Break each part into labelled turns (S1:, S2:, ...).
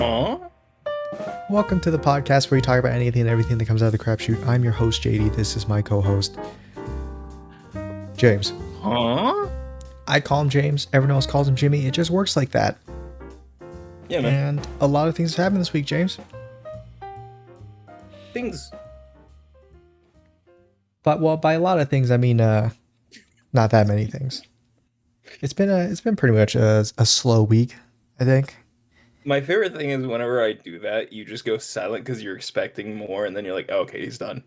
S1: Huh?
S2: Welcome to the podcast where we talk about anything and everything that comes out of the crapshoot. I'm your host, JD. This is my co-host, James.
S1: Huh?
S2: I call him James. Everyone else calls him Jimmy. It just works like that.
S1: Yeah, man.
S2: And a lot of things happened this week, James.
S1: Things.
S2: But well, by a lot of things, I mean not that many things. It's been pretty much a slow week, I think.
S1: My favorite thing is whenever I do that, you just go silent because you're expecting more, and then you're like, oh, okay, he's done.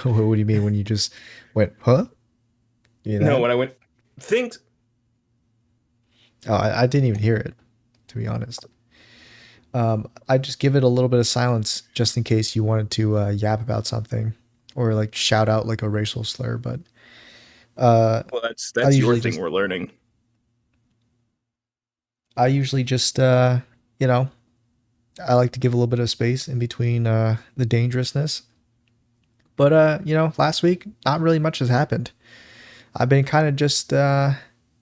S2: What do you mean when you just went, huh? You
S1: No,
S2: know?
S1: when I went, things.
S2: Oh, I didn't even hear it, to be honest. I just give it a little bit of silence just in case you wanted to yap about something or like shout out like a racial slur. But
S1: Well,
S2: I
S1: that's your
S2: usually
S1: thing.
S2: just
S1: We're learning.
S2: I usually just you know, I like to give a little bit of space in between the dangerousness. But last week not really much has happened. I've been kind of just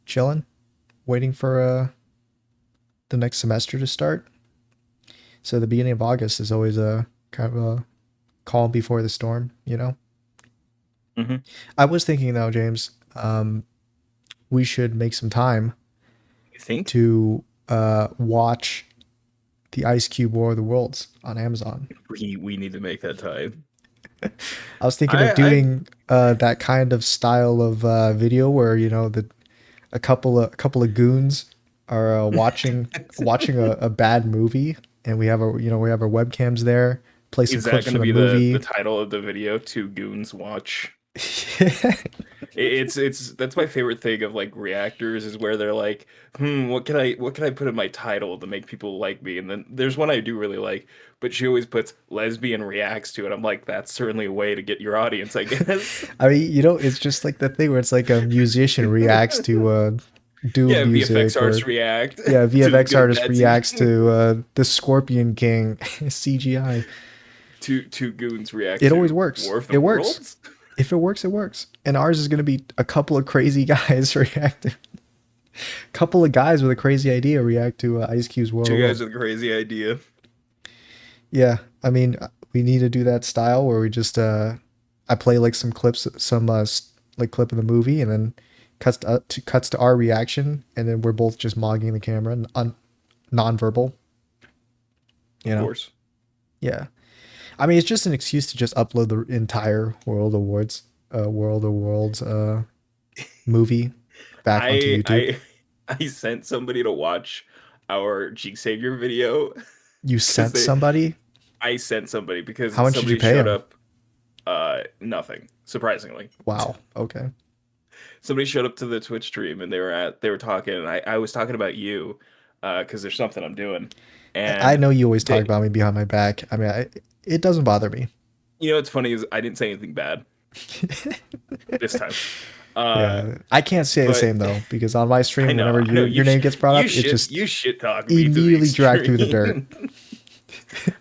S2: chilling, waiting for the next semester to start. So the beginning of August is always a kind of a calm before the storm, you know.
S1: Mm-hmm.
S2: I was thinking though, James, we should make some time
S1: You think?
S2: to watch the Ice Cube War of the Worlds on Amazon.
S1: We need to make that time.
S2: I was thinking of
S1: I
S2: doing that kind of style of video where a couple of goons are watching a bad movie, and we have our webcams there, play some
S1: is that
S2: clips
S1: going
S2: from
S1: to
S2: the
S1: be the
S2: movie.
S1: title of the video? Two goons watch. It's that's my favorite thing of like reactors is where they're like, what can I put in my title to make people like me? And then there's one I do really like, but she always puts lesbian reacts to it. I'm like, that's certainly a way to get your audience, I guess.
S2: I mean, it's just like the thing where it's like a musician reacts to Doom
S1: Yeah, VFX
S2: music,
S1: artists
S2: or
S1: react
S2: yeah,
S1: to
S2: VFX
S1: good
S2: artist
S1: bad
S2: reacts
S1: CG.
S2: to the Scorpion King CGI.
S1: Two goons react
S2: It always
S1: to
S2: works.
S1: War of the
S2: It works.
S1: Worlds.
S2: If it works, it works. And ours is going to be a couple of crazy guys reacting. Couple of guys with a crazy idea react to Ice Cube's World
S1: Two
S2: of
S1: guys
S2: Worlds.
S1: with a crazy idea.
S2: Yeah, I mean, we need to do that style where we just I play like some clips, like clip of the movie, and then cuts to our reaction, and then we're both just mogging the camera, non-verbal. You
S1: Of
S2: know,
S1: course.
S2: yeah. I mean, it's just an excuse to just upload the entire World of Worlds movie back onto
S1: I
S2: YouTube.
S1: I I sent somebody to watch our G Savior video
S2: You
S1: because
S2: sent somebody?
S1: I sent somebody
S2: How
S1: because
S2: much did you
S1: somebody
S2: pay
S1: showed
S2: him?
S1: up nothing, surprisingly.
S2: Wow. Okay.
S1: Somebody showed up to the Twitch stream and they were talking, and I was talking about you because there's something I'm doing.
S2: I
S1: And
S2: know you always talk
S1: they
S2: about me behind my back. I mean, it doesn't bother me.
S1: what's funny is I didn't say anything bad this time.
S2: Yeah, I can't say the
S1: But
S2: same though, because on my
S1: I
S2: stream,
S1: know,
S2: whenever
S1: I know
S2: your name gets brought up, it just
S1: you shit talk me to the
S2: immediately dragged through the dirt.
S1: extreme.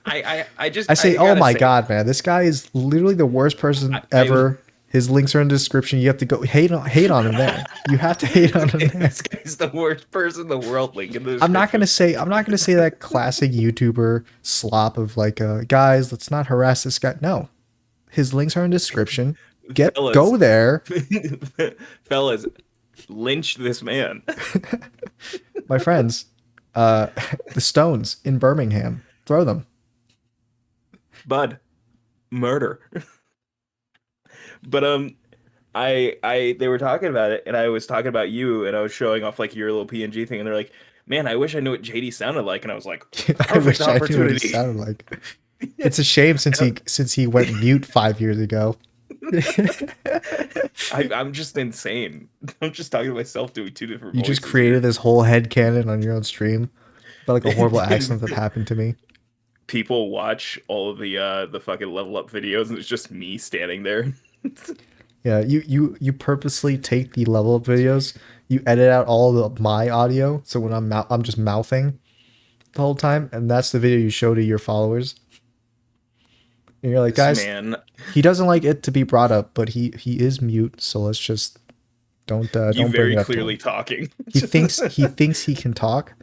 S1: I just
S2: I say,
S1: I
S2: "Oh
S1: gotta
S2: my
S1: say
S2: god, man, this guy is literally the worst person
S1: I
S2: ever." His links are in the description. You have to go hate on him there. You have to hate on him there.
S1: this guy's the worst person in the world. Link in the
S2: I'm not gonna say that classic YouTuber slop of like, guys, let's not harass this guy. No, his links are in the description.
S1: fellas,
S2: Go there,
S1: fellas, lynch this man.
S2: my friends. Uh, the Stones in Birmingham. Throw them.
S1: Bud, murder. But they were talking about it, and I was talking about you, and I was showing off like your little PNG thing, and they're like, "Man, I wish I knew what JD sounded like," and I was like,
S2: I
S1: "Perfect
S2: wish I knew what he
S1: opportunity."
S2: sounded like. It's a shame since he went mute 5 years ago.
S1: I'm just insane. I'm just talking to myself doing two different
S2: You just
S1: voices here.
S2: created this whole headcanon on your own stream about like a horrible accident that happened to me.
S1: People watch all of the fucking level up videos, and it's just me standing there.
S2: Yeah, you purposely take the level up videos, you edit out all of my audio, so when I'm just mouthing the whole time, and that's the video you show to your followers. And you're like,
S1: This
S2: guys,
S1: man,
S2: he doesn't like it to be brought up, but he is mute, so let's just don't
S1: you
S2: bring
S1: very
S2: it up to
S1: clearly
S2: him.
S1: talking.
S2: He thinks he can talk,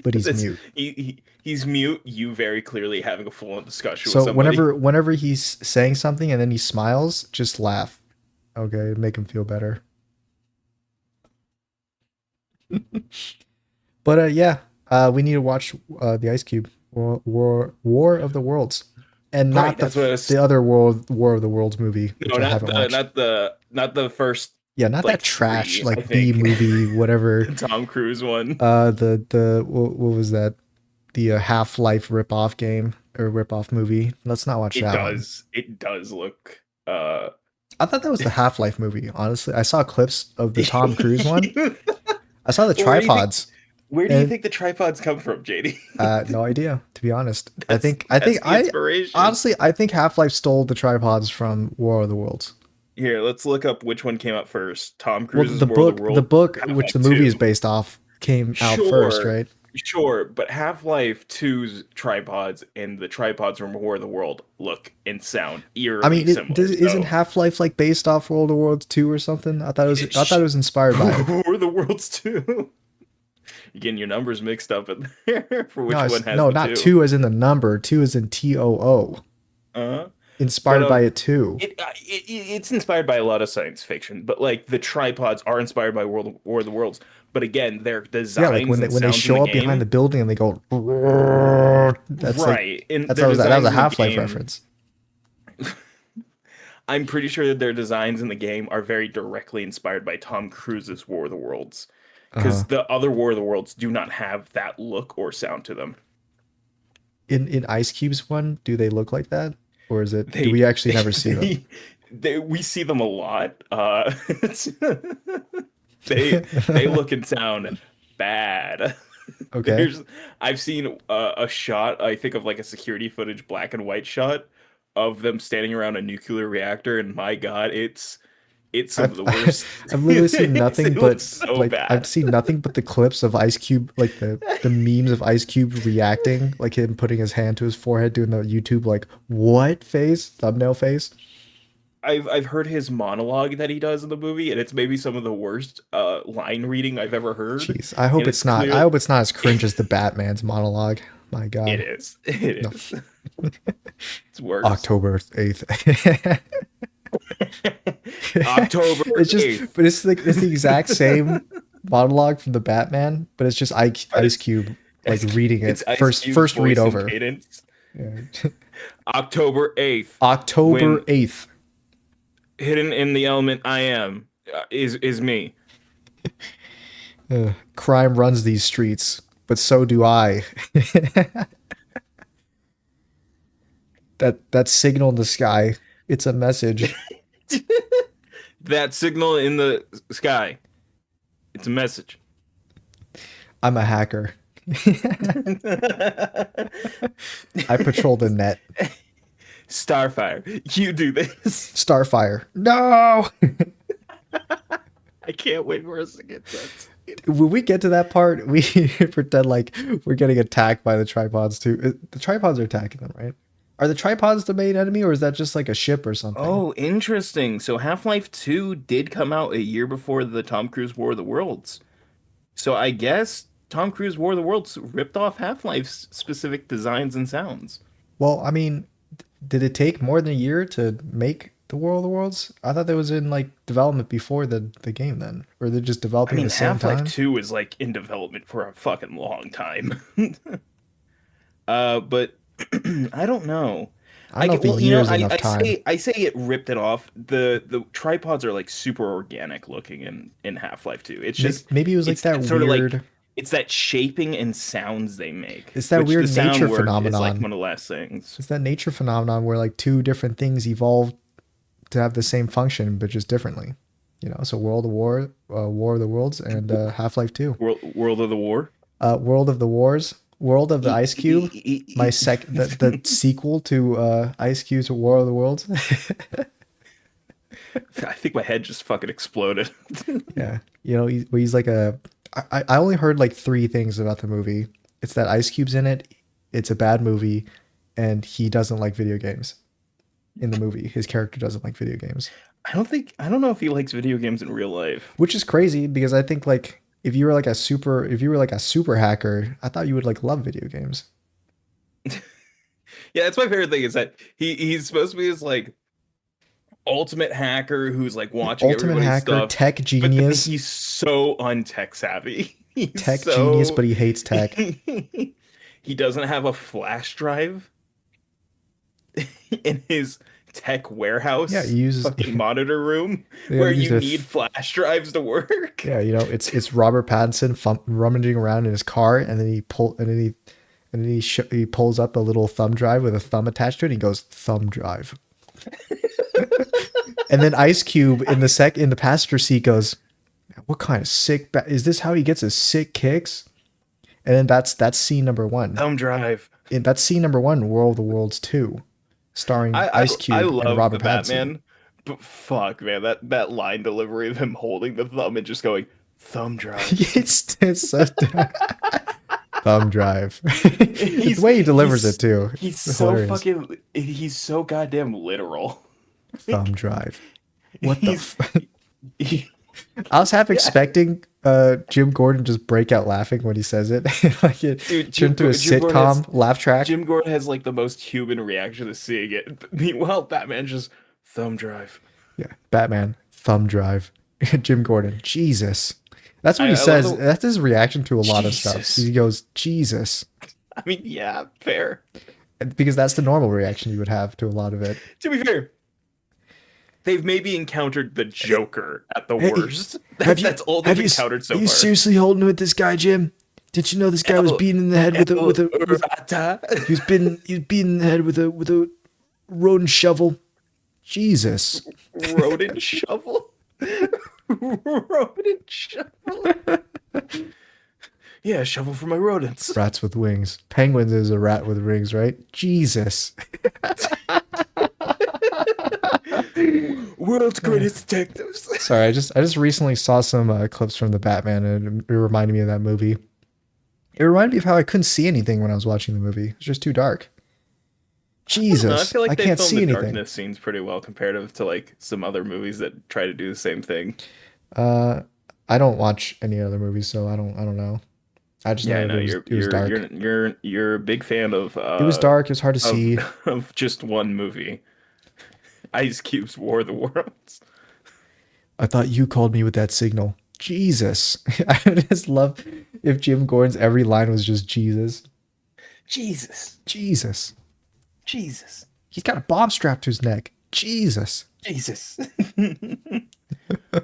S2: but he's
S1: That's
S2: mute.
S1: he's mute. You very clearly having a full on discussion with
S2: So
S1: somebody.
S2: whenever he's saying something and then he smiles, just laugh. Okay, make him feel better. But yeah, we need to watch the Ice Cube War of the Worlds, and
S1: Right,
S2: not
S1: that's what I
S2: the
S1: was.
S2: other World War of the Worlds movie, which
S1: No,
S2: I haven't watched.
S1: not the first
S2: Yeah, not that
S1: like
S2: trash
S1: three. I
S2: like B
S1: think
S2: movie whatever.
S1: the Tom Cruise one.
S2: The what was that? The Half Life rip off game or rip off movie. Let's not watch that one.
S1: It does look.
S2: I thought that was the Half Life movie. Honestly, I saw clips of the Tom Cruise one. I saw the
S1: Well,
S2: tripods,
S1: where do you
S2: and
S1: think the tripods come from, JD?
S2: no idea, to be honest.
S1: That's the inspiration.
S2: I think Half Life stole the tripods from War of the Worlds.
S1: Here, let's look up which one came out first. Tom
S2: Well,
S1: Cruise's World of
S2: the
S1: World,
S2: book which the
S1: Half-Life
S2: movie is
S1: 2.
S2: based off came out first,
S1: Sure,
S2: right?
S1: sure, but Half-Life 2's tripods and the tripods from War of the World look and sound
S2: I
S1: eerily
S2: mean,
S1: similar.
S2: isn't
S1: So,
S2: Half Life like based off World of Worlds 2 or something? I thought
S1: sh-
S2: it was inspired by it.
S1: War of the Worlds 2. You're getting your numbers mixed up in there for which one has
S2: No,
S1: the
S2: not
S1: 2.
S2: 2 as in the number. 2 as in TOO.
S1: Uh-huh. But
S2: Inspired by it too.
S1: it's inspired by a lot of science fiction, but like the tripods are inspired by World War of the Worlds. But again, their
S2: Yeah, like
S1: designs and
S2: when they
S1: sounds in the
S2: show up behind the
S1: game,
S2: building and they go. That's like
S1: right? And
S2: that's
S1: their
S2: that was
S1: designs
S2: a
S1: in the
S2: Half Life
S1: game,
S2: reference.
S1: I'm pretty sure that their designs in the game are very directly inspired by Tom Cruise's War of the Worlds,
S2: Uh huh.
S1: because the other War of the Worlds do not have that look or sound to them.
S2: In Ice Cube's one, do they look like that, or is it? Do
S1: They,
S2: we actually never see them?
S1: we see them a lot. They look and sound bad.
S2: Okay.
S1: There's I've seen a shot, I think of like a security footage black and white shot of them standing around a nuclear reactor, and my God, it's some of
S2: I've
S1: the worst.
S2: I've literally seen nothing
S1: It looks
S2: but
S1: so
S2: like I've
S1: bad.
S2: seen nothing but the clips of Ice Cube, like the memes of Ice Cube reacting, like him putting his hand to his forehead, doing the YouTube like what face thumbnail face.
S1: I've heard his monologue that he does in the movie, and it's maybe some of the worst line reading I've ever heard.
S2: Jeez, I hope
S1: And it's
S2: it's not. I
S1: clear
S2: hope it's not as cringe as the Batman's monologue. My
S1: it
S2: God,
S1: is. It
S2: no.
S1: is. It's worse.
S2: October 8th.
S1: October
S2: It's just,
S1: 8th.
S2: but it's like it's the exact same monologue from the Batman, but it's just
S1: But
S2: Ice Cube like reading
S1: it's
S2: it
S1: Ice Cube's
S2: first read
S1: voice and
S2: over.
S1: cadence.
S2: Yeah.
S1: October 8th,
S2: October
S1: when
S2: 8th.
S1: hidden in the element I am is me.
S2: Crime runs these streets, but so do I. That signal in the sky, it's a message.
S1: That signal in the sky. It's a message.
S2: I'm a hacker. I patrol the net.
S1: Starfire, you do this.
S2: Starfire. No.
S1: I can't wait for us to get that.
S2: When we get to that part, we pretend like we're getting attacked by the tripods too. The tripods are attacking them, right? Are the tripods the main enemy, or is that just like a ship or something?
S1: Oh, interesting. So Half-Life 2 did come out a year before the Tom Cruise War of the Worlds. So I guess Tom Cruise War of the Worlds ripped off Half-Life's specific designs and sounds.
S2: Well, I mean, did it take more than a year to make the World of the Worlds? I thought that was in like development before the game then, or they're just
S1: I
S2: developing at
S1: mean,
S2: the same
S1: Half-Life
S2: time.
S1: 2 is like in development for a fucking long time. But I don't know.
S2: I don't know if a
S1: Well, you
S2: year
S1: know,
S2: is enough time.
S1: I say it ripped it off. The tripods are like super organic looking in Half-Life 2. It's
S2: Maybe,
S1: just
S2: maybe it was like
S1: it's
S2: that
S1: that sort of like
S2: weird.
S1: it's that shaping and sounds they make,
S2: It's that
S1: which the
S2: weird nature
S1: sound work is like
S2: phenomenon.
S1: one of the last things.
S2: It's that nature phenomenon where like two different things evolve to have the same function but just differently. You know, so War of the Worlds, and Half Life Two,
S1: World of the War.
S2: World of the Wars, World of the Ice Cube. The sequel to Ice Cube's War of the Worlds.
S1: I think my head just fucking exploded.
S2: Yeah, you know, he's like a. I only heard like three things about the movie. It's that Ice Cube's in it. It's a bad movie, and he doesn't like video games. In the movie, his character doesn't like video games,
S1: I don't know if he likes video games in real life.
S2: which is crazy because I think like if you were like a super hacker, I thought you would like love video games.
S1: Yeah, that's my favorite thing is that he's supposed to be this like ultimate hacker who's like watching
S2: Ultimate
S1: everybody's
S2: hacker,
S1: stuff,
S2: tech
S1: but then
S2: genius,
S1: he's so untech savvy. He's
S2: tech genius,
S1: so
S2: but he hates tech.
S1: he doesn't have a flash drive in his tech
S2: Yeah, he
S1: warehouse
S2: uses
S1: fucking monitor room
S2: they
S1: where
S2: gotta use
S1: you
S2: their
S1: need flash drives to work.
S2: yeah, it's Robert Pattinson rummaging around in his car, and then he pulls up a little thumb drive with a thumb attached to it. And he goes thumb drive, and then Ice Cube in the passenger seat goes, "What kind of is this? How he gets his sick kicks?" And then that's scene number one.
S1: Thumb drive.
S2: And that's scene number one, in War of the Worlds 2, starring
S1: I
S2: Ice
S1: I
S2: Cube and
S1: love the
S2: Robert Pattinson.
S1: Batman, but fuck man, that line delivery of him holding the thumb and just going thumb drive.
S2: It's so thumb drive. The
S1: He's
S2: way he delivers it
S1: he's
S2: too,
S1: he's
S2: it's
S1: so
S2: hilarious.
S1: fucking he's so goddamn literal.
S2: Thumb drive. What the?
S1: He's he,
S2: I was half
S1: yeah,
S2: expecting Jim Gordon just break out laughing when he says it, like it
S1: dude.
S2: turned into a
S1: Jim Gordon has
S2: sitcom laugh track.
S1: Jim Gordon has like the most human reaction to seeing it. Meanwhile, Batman just thumb drive.
S2: Yeah, Batman thumb drive. Jim Gordon, Jesus. That's what he
S1: I love
S2: says.
S1: the
S2: That's his reaction to a lot of stuff.
S1: Jesus.
S2: He goes, Jesus.
S1: I mean, yeah, fair.
S2: Because that's the normal reaction you would have to a lot of it.
S1: To be fair, they've maybe encountered the Joker at the
S2: Hey,
S1: worst.
S2: have you
S1: That's all
S2: have
S1: they've
S2: you
S1: encountered
S2: are
S1: so
S2: you
S1: far.
S2: seriously holding with this guy, Jim? Did you know this guy was
S1: El,
S2: beaten in the head with a
S1: El
S2: with
S1: Rata.
S2: he was beaten in the head with a rodent shovel? Jesus.
S1: Rodent shovel. Rodent shovel. Yeah, shovel for my rodents.
S2: Rats with wings. Penguins is a rat with wings, right? Jesus.
S1: World's greatest detectives.
S2: Sorry, I just recently saw some clips from the Batman, and it reminded me of that movie. It reminded me of how I couldn't see anything when I was watching the movie. It's just too dark.
S1: I don't know. I
S2: Jesus,
S1: feel
S2: I
S1: like they
S2: can't
S1: filmed
S2: see
S1: the
S2: anything.
S1: darkness scenes pretty well comparative to like some other movies that try to do the same thing.
S2: Uh, I don't watch any other movies, so I don't know. I just
S1: Yeah, I
S2: know
S1: know
S2: that it was dark.
S1: you're a big fan
S2: It was dark. It was hard to
S1: of
S2: see.
S1: of just one movie, Ice Cube's War of the Worlds.
S2: I thought you called me with that signal. Jesus, I would just love if Jim Gordon's every line was just Jesus.
S1: Jesus,
S2: Jesus.
S1: Jesus,
S2: He's got a bomb strapped to his neck. Jesus.
S1: Jesus. Oh,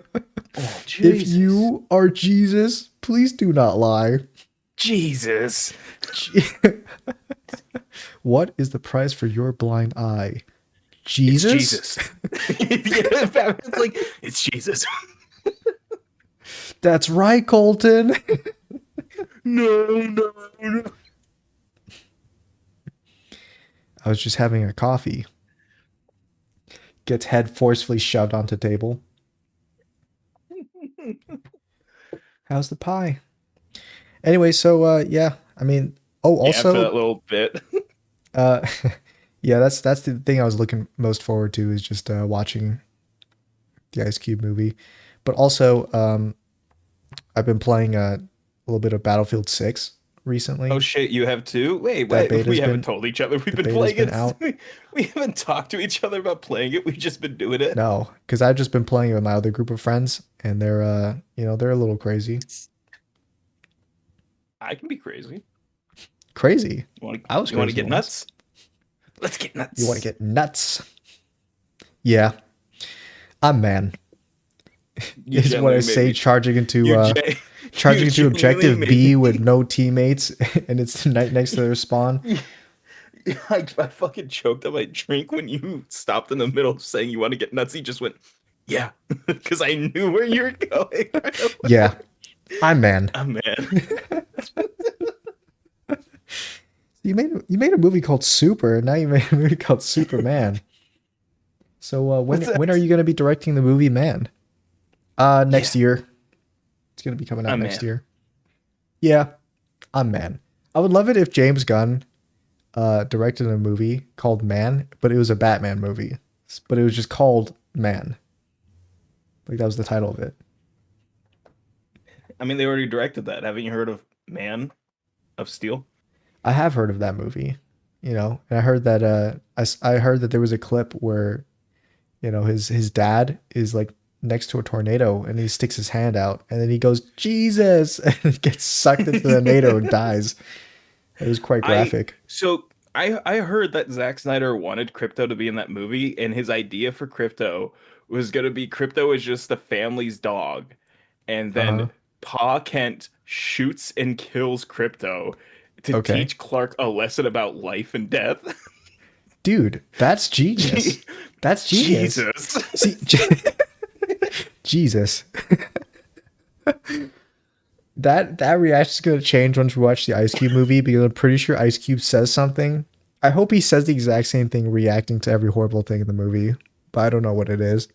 S2: If
S1: Jesus,
S2: you are Jesus, please do not lie.
S1: Jesus.
S2: What is the price for your blind eye?
S1: It's
S2: Jesus?
S1: Jesus. Yeah, Batman's like, it's Jesus.
S2: That's right, Colton.
S1: No, no, no.
S2: I was just having a coffee. Gets head forcefully shoved onto table. How's the pie? Anyway, so yeah, I mean, oh,
S1: Yeah, for
S2: also,
S1: that little bit.
S2: uh, yeah, that's the thing I was looking most forward to is just watching the Ice Cube movie, but also I've been playing a little bit of Battlefield 6
S1: Oh
S2: recently.
S1: shit, you have two? Wait,
S2: That
S1: wait, we
S2: beta's
S1: haven't
S2: been
S1: told each other we've
S2: the
S1: been
S2: beta's
S1: playing
S2: been
S1: it.
S2: out.
S1: We haven't talked to each other about playing it. We've just been doing it.
S2: No, because I've just been playing it with my other group of friends, and they're they're a little crazy.
S1: I can be crazy.
S2: Crazy.
S1: You
S2: I was
S1: want to
S2: crazy
S1: get
S2: once.
S1: nuts? Let's get
S2: You want to
S1: nuts.
S2: get nuts? Yeah, I'm man.
S1: You
S2: Is what I
S1: genuinely made
S2: say,
S1: me. You gen- you
S2: charging into
S1: genuinely
S2: objective
S1: made
S2: B with
S1: me.
S2: no teammates, and it's the night next to their spawn.
S1: I fucking choked on my drink when you stopped in the middle of saying you want to get nuts. He just went, yeah, because I knew where you were going.
S2: Yeah, I'm man.
S1: Oh man,
S2: You made a movie called Super, and now you made a movie called Superman. So
S1: what's
S2: when are
S1: that?
S2: you going to be directing the movie Man? Next
S1: Yeah,
S2: year. It's going to be coming out
S1: I'm
S2: next
S1: man.
S2: year. Yeah, I'm man. I would love it if James Gunn directed a movie called Man, but it was a Batman movie. But it was just called Man. Like that was the title of it.
S1: I mean, they already directed that. Haven't you heard of Man of Steel?
S2: I have heard of that movie, and I heard that I heard that there was a clip where, his dad is like next to a tornado and he sticks his hand out and then he goes, Jesus, and gets sucked into the tornado and dies. It was quite
S1: I
S2: graphic.
S1: so I heard that Zack Snyder wanted Crypto to be in that movie, and his idea for Crypto was gonna be Crypto is just the family's dog, and then
S2: Uh-huh.
S1: Pa Kent shoots and kills Crypto to
S2: Okay.
S1: teach Clark a lesson about life and death.
S2: Dude, that's genius.
S1: Je-
S2: That's genius.
S1: Jesus.
S2: See, Jesus. That reaction's gonna change once we watch the Ice Cube movie because I'm pretty sure Ice Cube says something. I hope he says the exact same thing reacting to every horrible thing in the movie, but I don't know what it is.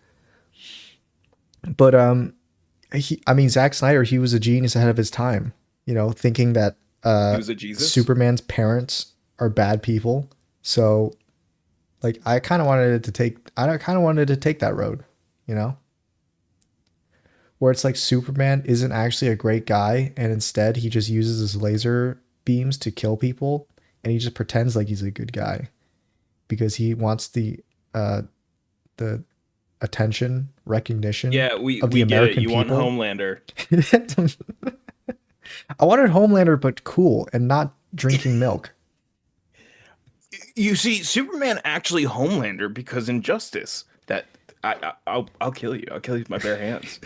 S2: But I mean, Zack Snyder, he was a genius ahead of his time. Thinking that
S1: He was a Jesus.
S2: Superman's parents are bad people. So, like, I kind of wanted to take that road. You know, where it's like Superman isn't actually a great guy, and instead he just uses his laser beams to kill people, and he just pretends like he's a good guy because he wants the attention, recognition
S1: Yeah, we
S2: of the
S1: we get it.
S2: American
S1: You want
S2: people.
S1: Homelander.
S2: I wanted Homelander, but cool and not drinking milk.
S1: You see, Superman actually Homelander because injustice. That I'll kill you. I'll kill you with my bare hands.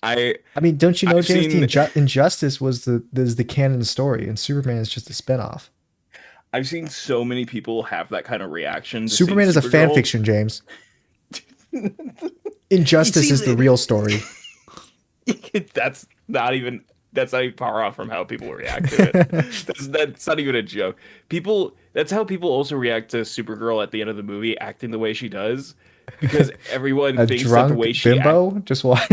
S1: I
S2: I mean, don't you know,
S1: I've
S2: James?
S1: seen
S2: Injustice was the canon story, and Superman is just a spinoff.
S1: I've seen so many people have that kind of reaction to seeing
S2: Superman is a fan
S1: Supergirl.
S2: fiction, James.
S1: You
S2: Injustice
S1: see,
S2: is the real story.
S1: that's not even that's not even far off from how people react to it. That's not even a joke. People that's how people also react to Supergirl at the end of the movie acting the way she does because everyone
S2: A
S1: thinks that the
S2: drunk
S1: way she acts
S2: bimbo? Just why?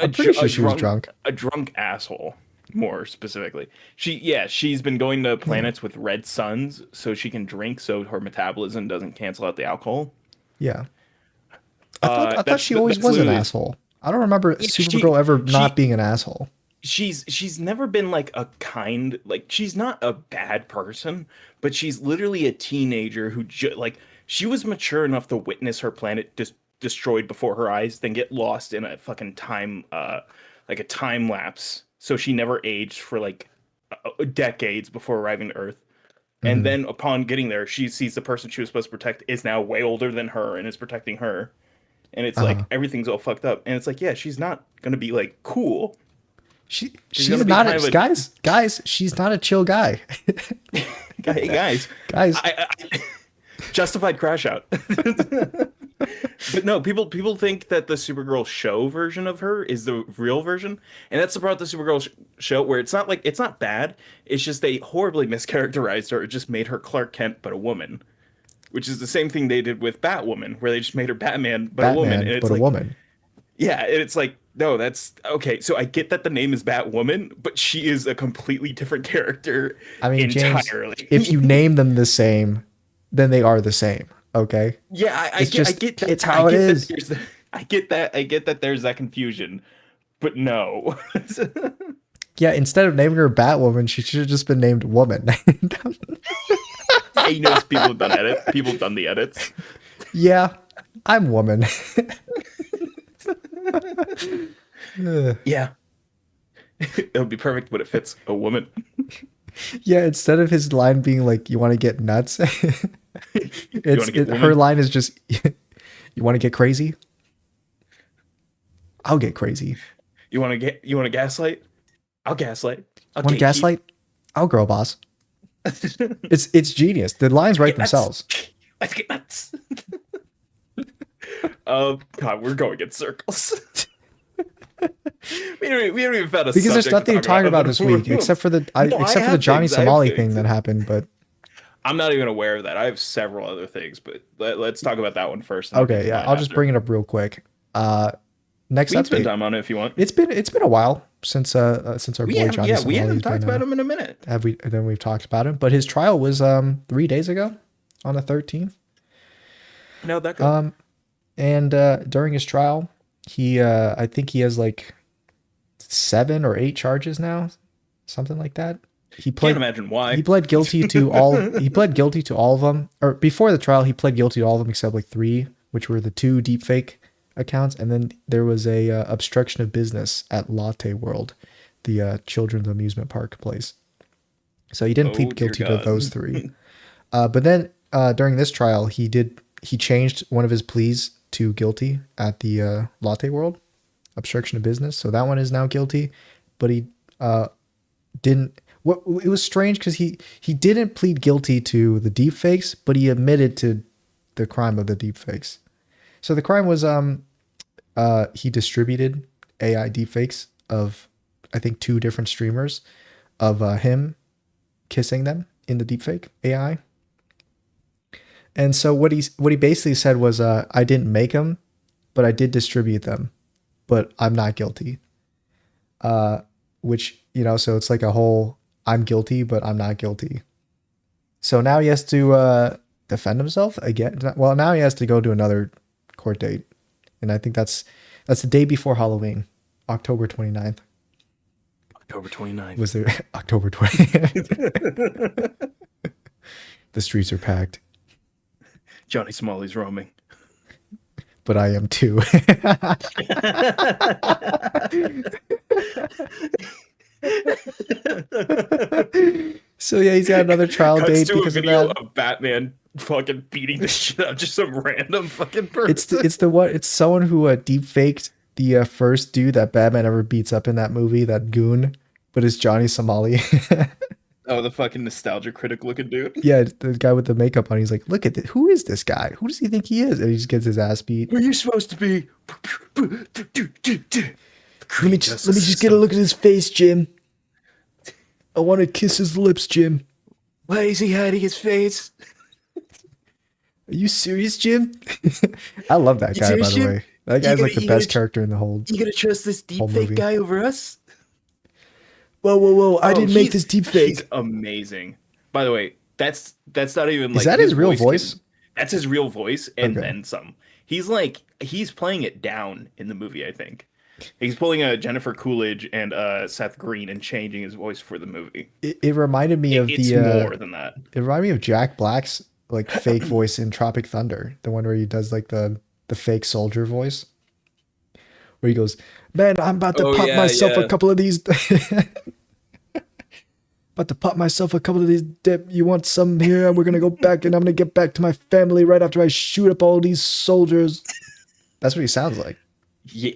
S2: I'm pretty sure she was drunk.
S1: a drunk asshole more specifically. She's been going to
S2: Yeah.
S1: planets with red suns so she can drink so her metabolism doesn't cancel out the alcohol.
S2: Yeah. I thought she always
S1: That's
S2: was an
S1: literally
S2: asshole. I don't remember
S1: yeah,
S2: Supergirl ever not
S1: she
S2: being an asshole.
S1: she's never been like a kind like she's not a bad person, but she's literally a teenager who like she was mature enough to witness her planet destroyed before her eyes, then get lost in a fucking time like a time lapse. So she never aged for like decades before arriving to Earth. And
S2: Hmm.
S1: then upon getting there, she sees the person she was supposed to protect is now way older than her and is protecting her. And it's like
S2: Uh-huh.
S1: everything's all fucked up. And it's like, yeah, she's not gonna be like cool. She's
S2: She's
S1: gonna be
S2: not
S1: kind of
S2: guys, she's not a chill guy.
S1: a hey guys,
S2: Guys,
S1: I justified crash out. But no, people think that the Supergirl show version of her is the real version, and that's the part of the Supergirl show where it's not bad. It's just they horribly mischaracterized her. It just made her Clark Kent but a woman, which is the same thing they did with Batwoman, where they just made her Batman but a woman, and
S2: Batman,
S1: it's
S2: but a
S1: like
S2: woman.
S1: yeah, and it's like no, that's okay. So I get that the name is Batwoman, but she is a completely different character
S2: I mean, James,
S1: entirely.
S2: if you name them the same, then they are the same. Okay?
S1: Yeah,
S2: It's
S1: I
S2: just
S1: get that.
S2: it's how it is.
S1: I get that there's that confusion, but no.
S2: Yeah, instead of naming her Batwoman, she should have just been named Woman.
S1: Yeah, you notice people have done edit. People have done the edits.
S2: Yeah, I'm Woman. Ugh.
S1: Yeah, it would be perfect, but it fits a woman.
S2: Yeah, instead of his line being like, "You want to get nuts,"
S1: You want to get
S2: her
S1: woman?
S2: line is just, "You want to get crazy? I'll get crazy.
S1: You want to gaslight? I'll gaslight. I'll
S2: Want to
S1: gatekeep.
S2: gaslight? I'll girl boss." It's genius. The lines write
S1: Get nuts.
S2: themselves
S1: Let's get nuts. Oh God, we're going in circles. We haven't even found a
S2: because there's
S1: subject
S2: nothing to talk about this week except for
S1: No, I
S2: except for the
S1: have
S2: Johnny
S1: things. I have
S2: Somali
S1: things.
S2: thing that happened. But
S1: I'm not even aware of that. I have several other things, but let's talk about that one first. And I'll get
S2: okay,
S1: to
S2: yeah,
S1: mine
S2: I'll just
S1: after.
S2: bring it up real quick. Next
S1: We can spend
S2: update.
S1: time on it if you want.
S2: It's been a while since our boy Johnny
S1: We
S2: Somali
S1: haven't
S2: has
S1: talked
S2: been
S1: about him in a minute.
S2: have we then we've talked about him, but his trial was 3 days ago on the 13th.
S1: No, that go.
S2: And during his trial, I think he has like 7 or 8 charges now, something like that. He
S1: Can't
S2: pled
S1: imagine
S2: he
S1: why.
S2: pled guilty to all he pled guilty to all of them. Or before the trial, he pled guilty to all of them except like 3, which were the 2 deepfake accounts, and then there was a obstruction of business at Latte World, the children's amusement park place. So he didn't
S1: Oh
S2: plead
S1: dear
S2: guilty to
S1: God.
S2: those 3. But then during this trial, he changed one of his pleas to guilty at the Latte World, obstruction of business. So that one is now guilty, but he didn't. What it was strange because he didn't plead guilty to the deepfakes, but he admitted to the crime of the deepfakes. So the crime was he distributed AI deepfakes of I think 2 different streamers of him kissing them in the deepfake AI. And so what he basically said was I didn't make them, but I did distribute them, but I'm not guilty. Which, so it's like a whole I'm guilty, but I'm not guilty. So now he has to defend himself again. Well, now he has to go to another court date. And I think that's the day before Halloween, October 29th.
S1: October 29th.
S2: Was there October 20th? The streets are packed,
S1: Johnny Smalley's roaming.
S2: but I am too. So yeah, he's got another trial
S1: Cuts
S2: date
S1: to a
S2: because of
S1: video
S2: that.
S1: of Batman fucking beating the shit out of just some random fucking person.
S2: It's someone who deep faked the first dude that Batman ever beats up in that movie, that goon, but it's Johnny Somali.
S1: Oh, the fucking nostalgia critic looking dude.
S2: Yeah, the guy with the makeup on. He's like, look at this. Who is this guy? Who does he think he is? And he just gets his ass beat.
S1: Who are you supposed to be?
S2: Let me just get a look at his face, Jim. I want to kiss his lips, Jim.
S1: Why is he hiding his face?
S2: Are you serious, Jim? I love that
S1: You
S2: guy, by
S1: serious,
S2: the
S1: Jim?
S2: way. That
S1: You
S2: guy's
S1: gonna,
S2: like the
S1: you
S2: best
S1: gonna,
S2: character in the whole
S1: you gonna trust this
S2: whole
S1: deepfake
S2: movie.
S1: guy over us?
S2: Whoa, whoa, whoa! I
S1: Oh,
S2: didn't make this deep
S1: he's
S2: fake.
S1: amazing. By the way, that's not even
S2: Is
S1: like
S2: that his real voice?
S1: that's his real voice and
S2: Okay.
S1: then some. He's playing it down in the movie, I think. He's pulling a Jennifer Coolidge and Seth Green and changing his voice for the movie.
S2: It reminded me of
S1: It's
S2: the
S1: more than that.
S2: it reminded me of Jack Black's like fake voice in Tropic Thunder, the one where he does like the fake soldier voice, where he goes, "Man, I'm about to
S1: Oh
S2: pop
S1: yeah,
S2: myself a
S1: yeah.
S2: couple of these." About to pop myself a couple of these dip. You want some here? We're gonna go back, and I'm gonna get back to my family right after I shoot up all these soldiers. That's what he sounds like.
S1: Yeah,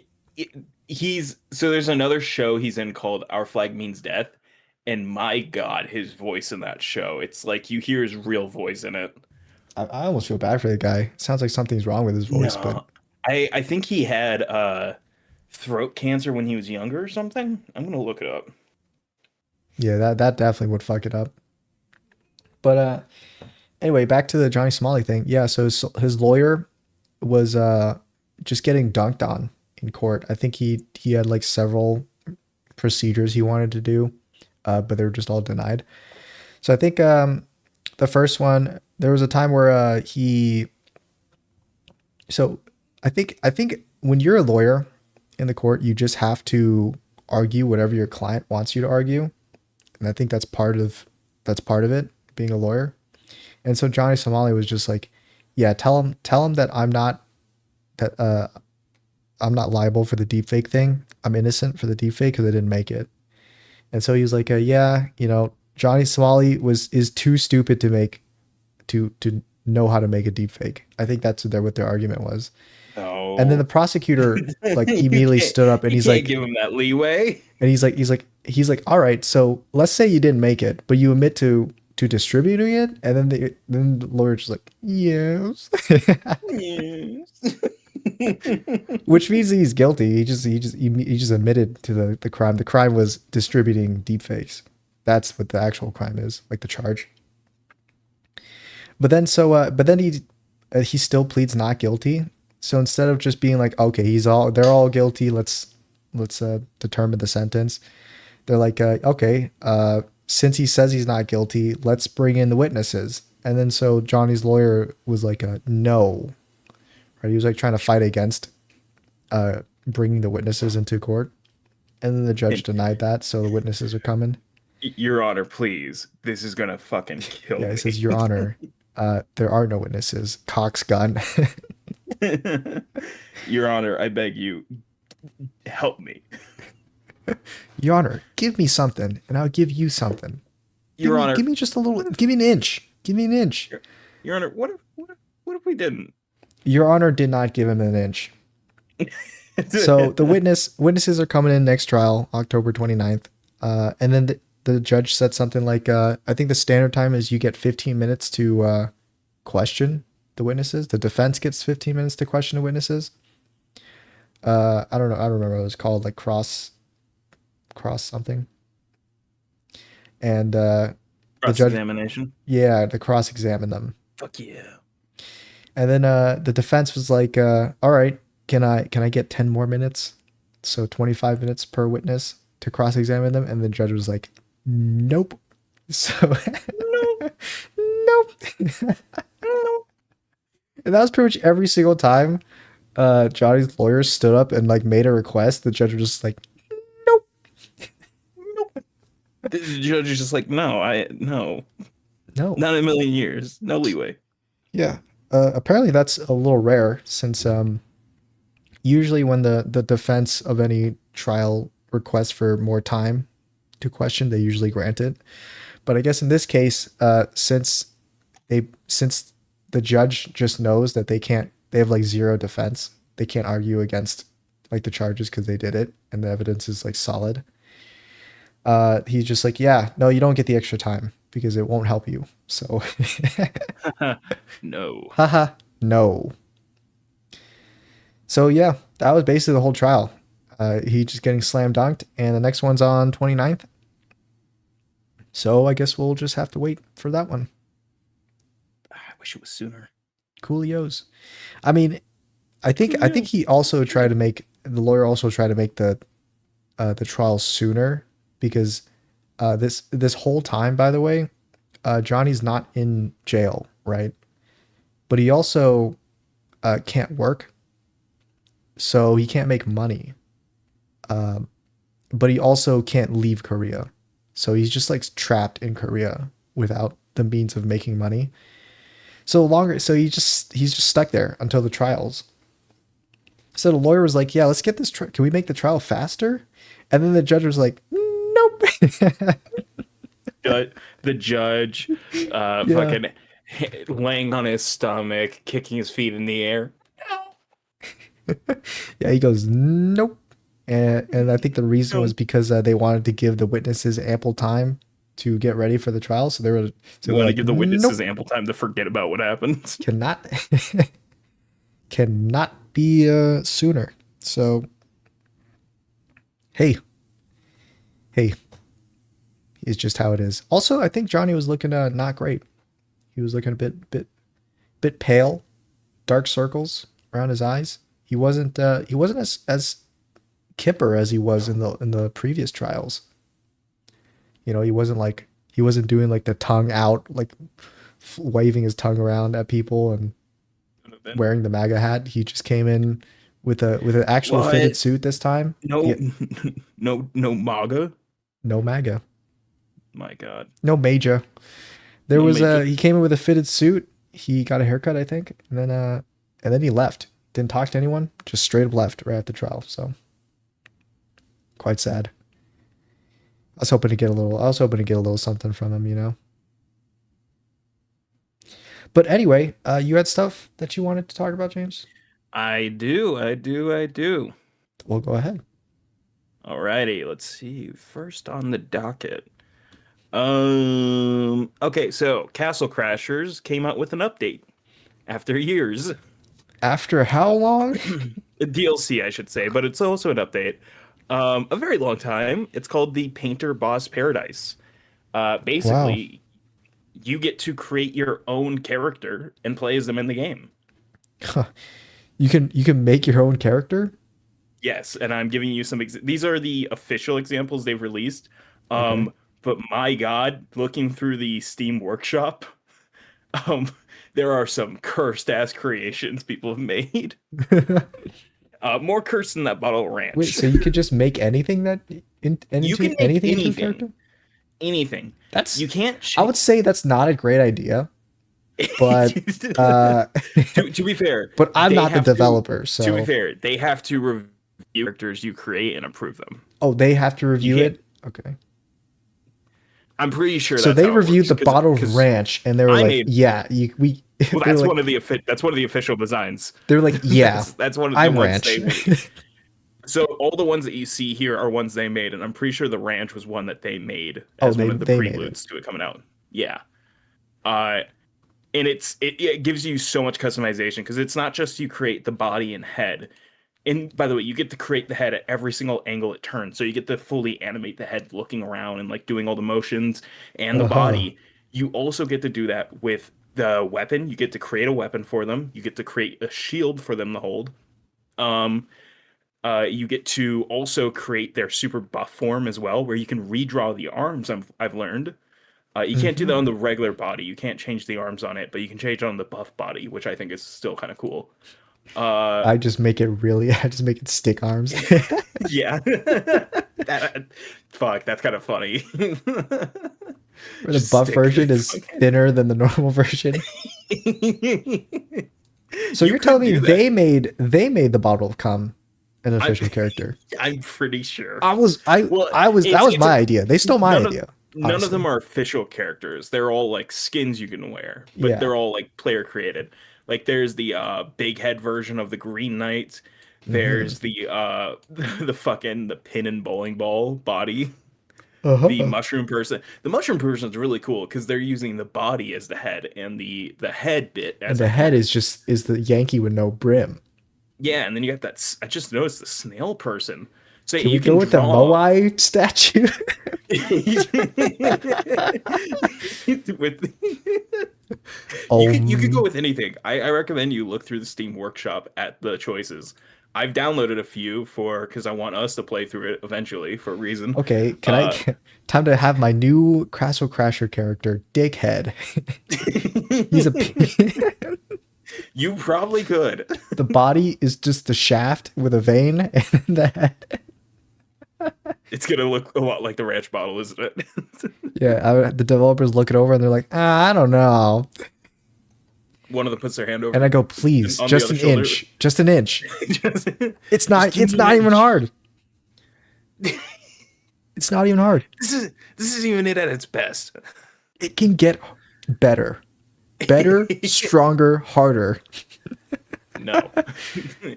S1: he's so there's another show he's in called Our Flag Means Death, and my God, his voice in that show, it's like you hear his real voice in it.
S2: I almost feel bad for the guy. Sounds like something's wrong with his voice, but
S1: No, I think he had throat cancer when he was younger or something. I'm gonna look it up.
S2: yeah, that definitely would fuck it up. But anyway, back to the Johnny Smalley thing. Yeah, so his lawyer was just getting dunked on in court. I think he had like several procedures he wanted to do, but they were just all denied. So I think the first one, there was a time where he. So I think when you're a lawyer in the court, you just have to argue whatever your client wants you to argue, and I think that's part of it, being a lawyer. And so Johnny Somali was just like, yeah, tell him that that I'm not liable for the deepfake thing. I'm innocent for the deepfake because I didn't make it. And so he was like, yeah, Johnny Somali is too stupid to know how to make a deepfake. I think that's what their argument was. And then
S1: No,
S2: the prosecutor like
S1: you
S2: immediately
S1: can't
S2: stood up and
S1: you
S2: he's
S1: can't
S2: like,
S1: give him that leeway.
S2: all right, so let's say you didn't make it, but you admit to distributing it, and then the lawyer's just like, yes,
S1: Yes.
S2: which means he's guilty. He just admitted to the crime. The crime was distributing deepfakes. That's what the actual crime is, like the charge. But then he still pleads not guilty. So instead of just being like, okay, they're all guilty. Let's determine the sentence. They're like, okay, since he says he's not guilty, let's bring in the witnesses. And then so Johnny's lawyer was like, no, right? He was like trying to fight against bringing the witnesses into court, and then the judge
S1: And
S2: denied that, so the witnesses are coming.
S1: Your Honor, please, this is gonna fucking kill
S2: Yeah, he says,
S1: me.
S2: "Your Honor, there are no witnesses." Cock's gun.
S1: Your Honor, I beg you, help me.
S2: Your Honor, give me something, and I'll give you something.
S1: Your
S2: Give
S1: Honor,
S2: me just a little.
S1: what if,
S2: Give me an inch. Give me an inch.
S1: Your Honor, what if we didn't?
S2: Your Honor did not give him an inch. So the witnesses are coming in next trial, October 29th. And then the judge said something like, I think the standard time is you get 15 minutes to question the witnesses. The defense gets 15 minutes to question the witnesses. I don't know. I don't remember what it was called, like cross something. And the
S1: Cross
S2: judge,
S1: examination.
S2: yeah, to cross examine them.
S1: Fuck yeah.
S2: And then the defense was like, all right, can I get 10 more minutes? So 25 minutes per witness to cross examine them. And the judge was like, nope. So
S1: No,
S2: nope.
S1: no.
S2: And that was pretty much every single time Johnny's lawyer stood up and like made a request. The judge was just like, nope.
S1: Nope. The judge is just like, no,
S2: No.
S1: not in a million years, no leeway.
S2: Yeah. Apparently that's a little rare since usually when the defense of any trial requests for more time to question, they usually grant it. But I guess in this case, since the judge just knows that they have like zero defense, they can't argue against like the charges because they did it and the evidence is like solid. He's just like, yeah, no, you don't get the extra time because it won't help you. So,
S1: No.
S2: haha, no. So yeah, that was basically the whole trial. He just getting slam dunked, and the next one's on 29th. So I guess we'll just have to wait for that one.
S1: I wish it was sooner.
S2: Coolios. I mean, I think he also tried to make the lawyer also tried to make the trial sooner because this whole time, by the way, Johnny's not in jail, right? But he also can't work, so he can't make money. But he also can't leave Korea, so he's just like trapped in Korea without the means of making money. So he's just stuck there until the trials. So the lawyer was like, "Yeah, let's get this. Can we make the trial faster?" And then the judge was like, "Nope."
S1: The judge,
S2: Yeah,
S1: fucking laying on his stomach, kicking his feet in the air.
S2: yeah. He goes, "Nope." And I think the reason was
S1: No.
S2: because they wanted to give the witnesses ample time to get ready for the trial. So
S1: We
S2: they were
S1: want to
S2: like,
S1: give the witnesses
S2: "Nope,
S1: ample time to forget about what happened.
S2: cannot cannot be sooner." So hey, hey, it's just how it is. Also, I think Johnny was looking not great. He was looking a bit pale, dark circles around his eyes. He wasn't as kipper as he was in the previous trials. You know, he wasn't doing like the tongue out, like waving his tongue around at people and wearing the MAGA hat. He just came in with an actual fitted
S1: What?
S2: suit this time.
S1: No,
S2: He,
S1: no MAGA.
S2: no MAGA,
S1: My God,
S2: no major. There
S1: no
S2: was
S1: major.
S2: he came in with a fitted suit. He got a haircut, I think, and then he left. Didn't talk to anyone. Just straight up left right at the trial. So quite sad. I was hoping to get a little something from him, you know. But anyway, you had stuff that you wanted to talk about, James.
S1: I do.
S2: We'll go ahead.
S1: Alrighty, let's see. First on the docket. Okay, so Castle Crashers came out with an update after years.
S2: After how long?
S1: A DLC, I should say, but it's also an update. A very long time. It's called the Painter Boss Paradise.
S2: Wow.
S1: Basically, you get to create your own character and play as them in the game.
S2: Huh. You can make your own character?
S1: Yes, and I'm giving you some. These are the official examples they've released.
S2: Okay.
S1: But my God, looking through the Steam Workshop, um, there are some cursed ass creations people have made. More cursed than that bottle of
S2: Wait,
S1: ranch.
S2: so you could just make anything that
S1: You
S2: into
S1: can make
S2: anything into a
S1: anything,
S2: character?
S1: anything.
S2: That's
S1: You can't
S2: I would
S1: change.
S2: say that's not a great idea, but uh
S1: To be fair,
S2: but I'm
S1: they
S2: not the
S1: have to.
S2: developer,
S1: To be
S2: so
S1: fair, they have to review characters you create and approve them.
S2: oh, they have to
S1: You
S2: review
S1: can't.
S2: it. Okay.
S1: I'm pretty sure
S2: So
S1: that's
S2: they
S1: how it
S2: reviewed
S1: works.
S2: the bottle of
S1: Because
S2: ranch and they were
S1: I
S2: like,
S1: made.
S2: "Yeah, you, we."
S1: Well,
S2: They were like,
S1: that's one of the official designs.
S2: they're like, "Yeah,
S1: That's one of the
S2: I'm
S1: ones
S2: ranch."
S1: they made. So all the ones that you see here are ones they made, and I'm pretty sure the ranch was one that they made
S2: Oh,
S1: as one of the
S2: they made it.
S1: preludes to it coming out. Yeah. Uh, and it gives you so much customization because it's not just you create the body and head. And by the way, you get to create the head at every single angle it turns. So you get to fully animate the head looking around and like doing all the motions and the
S2: Uh-huh.
S1: body. You also get to do that with the weapon. You get to create a weapon for them. You get to create a shield for them to hold. Um, you get to also create their super buff form as well, where you can redraw the arms. I've learned. You can't do that on
S2: Hmm.
S1: the regular body. You can't change the arms on it, but you can change it on the buff body, which I think is still kind of cool. Uh,
S2: I just make it really I just make it stick arms.
S1: yeah. That, fuck, that's kind of funny.
S2: Or the
S1: Just
S2: buff
S1: stick the
S2: version is
S1: fucking.
S2: thinner than the normal version. So
S1: You
S2: you're telling
S1: could
S2: me
S1: do that.
S2: they made the bottle of cum an
S1: I'm
S2: official character.
S1: I'm pretty sure.
S2: I was I
S1: Well,
S2: I was that was
S1: it's
S2: my idea. They stole my
S1: none of
S2: idea,
S1: none of them
S2: honestly.
S1: are official characters. They're all like skins you can wear, but
S2: Yeah.
S1: they're all like player created. Like there's the big head version of the Green Knight.
S2: Hmm.
S1: There's the the pin and bowling ball body. The
S2: Uh-huh.
S1: mushroom person. The mushroom person is really cool because they're using the body as the head and the head bit
S2: And
S1: as a
S2: the head
S1: hat.
S2: is the Yankee with no brim.
S1: Yeah, and then you got that. I just noticed the snail person. So
S2: Can we
S1: you
S2: go
S1: can
S2: with the
S1: draw
S2: Moai statue?
S1: with you could go
S2: um
S1: with anything. I recommend you look through the Steam Workshop at the choices. I've downloaded a few for because I want us to play through it eventually for a reason.
S2: okay, can I
S1: Uh,
S2: time to have my new Crasso Crasher character, Dickhead. He's a
S1: you probably could.
S2: the body is just the shaft with a vein and the head.
S1: It's gonna look a lot like the ranch bottle, isn't it?
S2: Yeah, the developers look it over and they're like, I don't know.
S1: One of them puts their hand
S2: And I
S1: over
S2: go, please,
S1: on the
S2: just
S1: other
S2: an
S1: shoulder.
S2: inch, just an inch.
S1: just,
S2: It's
S1: just
S2: not.
S1: give
S2: It's
S1: me an
S2: not even
S1: inch.
S2: hard. It's not even hard.
S1: This is even it at its best.
S2: It can get better, better, stronger, harder.
S1: No.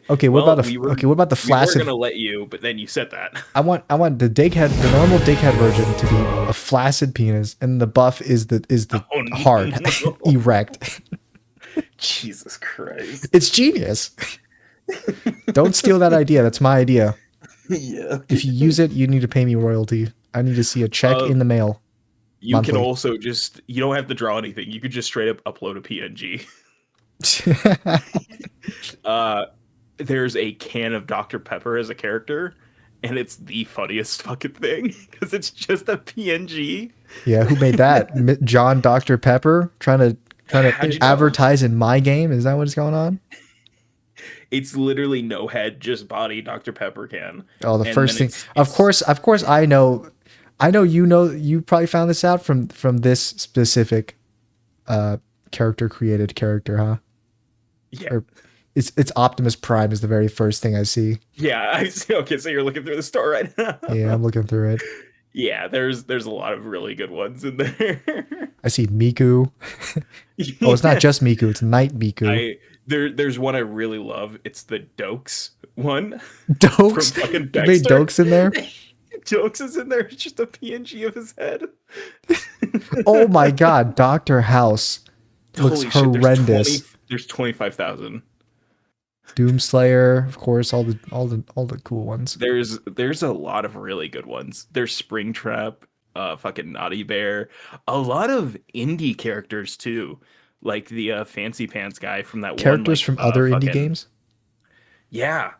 S2: Okay, what about
S1: Well,
S2: the okay? What about the
S1: we were
S2: flaccid?
S1: gonna let you, but then you said that.
S2: I want the dickhead, the normal dickhead version to be a flaccid penis, and the buff is the
S1: Oh
S2: hard,
S1: no.
S2: erect.
S1: Jesus Christ.
S2: It's genius. Don't steal that idea. That's my idea.
S1: Yeah.
S2: If you use it, you need to pay me royalty. I need to see a check
S1: Uh,
S2: in the mail
S1: you can
S2: monthly.
S1: also just you don't have to draw anything. You could just straight up upload a PNG. Uh there's a can of Dr. Pepper as a character, and it's the funniest fucking thing because it's just a PNG.
S2: Yeah, who made that? John Dr. Pepper trying
S1: How'd you
S2: to
S1: know?
S2: advertise in my game. Is that what's going on?
S1: It's literally no head, just body Dr. Pepper can.
S2: Oh, the
S1: And
S2: first
S1: then
S2: thing. Of course I know you probably found this out from this specific uh character created character, huh?
S1: yeah.
S2: Or it's Optimus Prime is the very first thing I see.
S1: Yeah, I see. Okay, so you're looking through the store right now.
S2: Yeah, I'm looking through it.
S1: Yeah, there's a lot of really good ones in there.
S2: I see Miku. Oh, it's not
S1: Yeah.
S2: just Miku, it's Night Miku.
S1: There's one I really love. It's the Dokes one from
S2: Dokes?
S1: fucking
S2: You made
S1: Dexter.
S2: Dokes in there?
S1: Dokes is in there. It's just a PNG of his head.
S2: Oh my god, Dr. House looks
S1: Holy shit,
S2: horrendous.
S1: there's 25,000.
S2: Doomslayer, of course, all the cool ones.
S1: There's a lot of really good ones. There's Springtrap, fucking Naughty Bear, a lot of indie characters too, like the Fancy Pants guy from that one
S2: Characters
S1: like
S2: from other indie
S1: fucking
S2: games.
S1: yeah.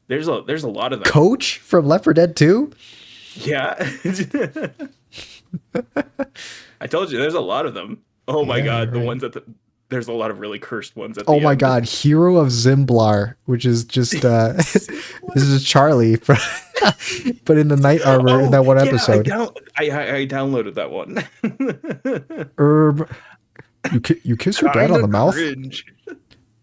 S1: There's a lot of them.
S2: Coach from Left 4 Dead 2?
S1: Yeah. I told you there's a lot of them. Oh my
S2: Yeah, you're
S1: God, the
S2: right.
S1: ones at the There's a lot of really cursed ones at
S2: Oh
S1: the
S2: my
S1: end.
S2: god, Hero of Zimblar, which is just this is Charlie from, but in the Night Armor in
S1: Oh
S2: that one
S1: yeah,
S2: episode.
S1: I downloaded that one.
S2: Herb, you kiss your dad on
S1: Kinda
S2: the mouth?
S1: cringe.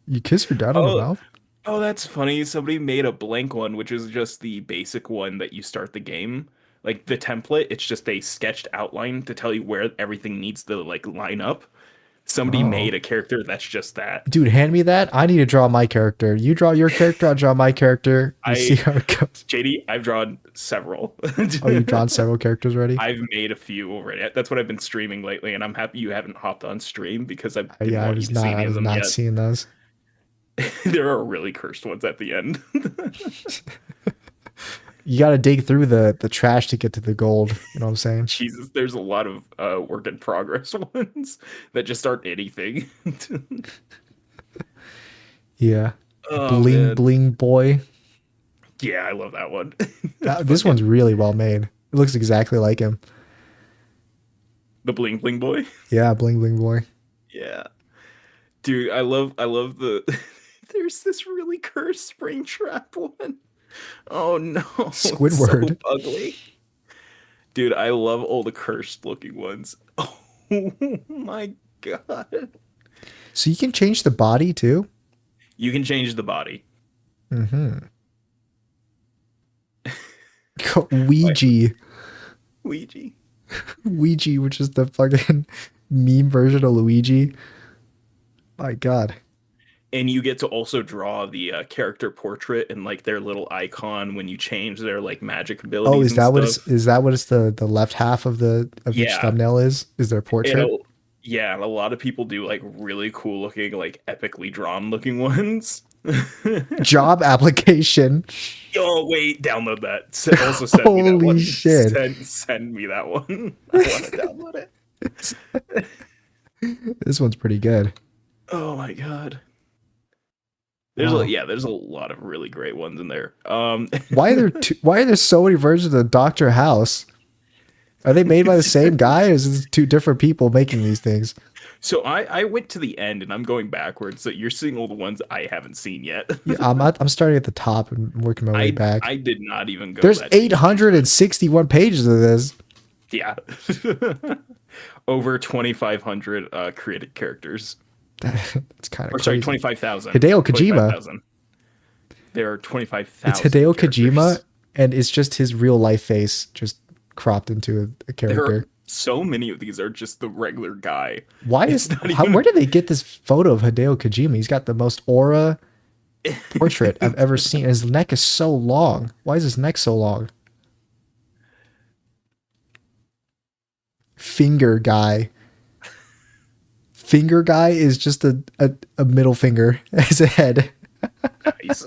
S2: You kiss your dad on the
S1: Oh,
S2: mouth?
S1: oh, that's funny. Somebody made a blank one, which is just the basic one that you start the game. Like the template, it's just a sketched outline to tell you where everything needs to like line up. Somebody
S2: Oh.
S1: made a character that's just that.
S2: Dude, hand me that. I need to draw my character. You draw your character, I'll draw my character. We see
S1: I
S2: how it goes.
S1: JD, I've drawn several.
S2: Oh, you've drawn several characters already?
S1: I've made a few already. That's what I've been streaming lately, and I'm happy you haven't hopped on stream because I didn't
S2: Yeah,
S1: want you to see
S2: I
S1: any of
S2: was
S1: them
S2: not
S1: yet.
S2: seeing those.
S1: There are really cursed ones at the end.
S2: You got to dig through the trash to get to the gold. You know what I'm saying?
S1: Jesus, there's a lot of work in progress ones that just aren't anything.
S2: Yeah.
S1: Oh
S2: Bling
S1: man.
S2: bling boy.
S1: Yeah, I love that one.
S2: This one's
S1: Fucking
S2: really well made. It looks exactly like him.
S1: the bling bling boy.
S2: Yeah, bling bling boy.
S1: Yeah. Dude, I love the there's this really cursed spring trap one. Oh no, it's so
S2: Squidward.
S1: ugly. Dude, I love all the cursed looking ones. Oh my god.
S2: So you can change the body too?
S1: You can change the body.
S2: Mm-hmm.
S1: Like
S2: Ouija.
S1: Ouija.
S2: Ouija, which is the fucking meme version of Luigi. My God.
S1: And you get to also draw the character portrait and like their little icon when you change their like magic
S2: Oh,
S1: abilities and stuff.
S2: is that what it's the left half of the of each
S1: Yeah.
S2: thumbnail is? Is their
S1: And
S2: portrait?
S1: yeah, and a lot of people do like really cool looking, like epically drawn looking ones.
S2: Job application.
S1: Yo, wait, download that. Also send me that
S2: Holy
S1: one.
S2: shit.
S1: Send me that one. I want to download it.
S2: This one's pretty good.
S1: Oh my god.
S2: Wow.
S1: There's a lot of really great ones in there.
S2: Why are there so many versions of Dr. House? Are they made by the same guy or is it two different people making these things?
S1: So I went to the end and I'm going backwards. So you're seeing all the ones I haven't seen yet.
S2: Yeah, I'm starting at the top and working my way back.
S1: I did not even go
S2: There's
S1: that deep.
S2: 861 pages of this.
S1: Yeah. Over 2,500 created characters.
S2: That's kind of
S1: Or sorry,
S2: crazy.
S1: 25,000.
S2: Hideo Kojima.
S1: 25,000. There are
S2: It's
S1: 25,000
S2: Hideo
S1: characters.
S2: Kojima, and it's just his real life face just cropped into a
S1: There are
S2: character.
S1: so many of these are just the regular guy.
S2: Why
S1: It's
S2: is
S1: not even
S2: where did they get this photo of Hideo Kojima? He's got the most aura portrait I've ever seen. And his neck is so long. Why is his neck so long? Finger guy. Finger guy is just a middle finger as a head.
S1: nice.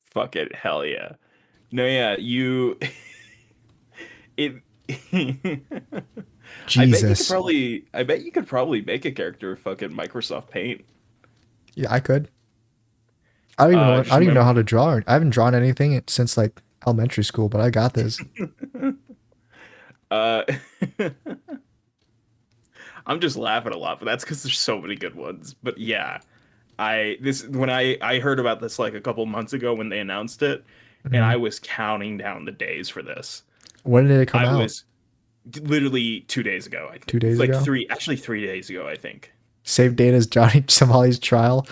S1: Fuck it, hell yeah. No, yeah, you it
S2: Jesus.
S1: I bet you could probably make a character with fucking Microsoft Paint.
S2: Yeah, I could. I don't even know. I
S1: Just
S2: don't even know
S1: remember,
S2: how to draw. I haven't drawn anything since like elementary school, but I got this.
S1: uh I'm just laughing a lot, but that's because there's so many good ones. But yeah, I heard about this like a couple months ago when they announced it, and I
S2: Mhm.
S1: was counting down the days for this.
S2: When did it come
S1: I
S2: out?
S1: was literally 2 days ago. I think
S2: 2 days
S1: like
S2: ago.
S1: actually 3 days ago. I think.
S2: Same date as Johnny Somali's trial.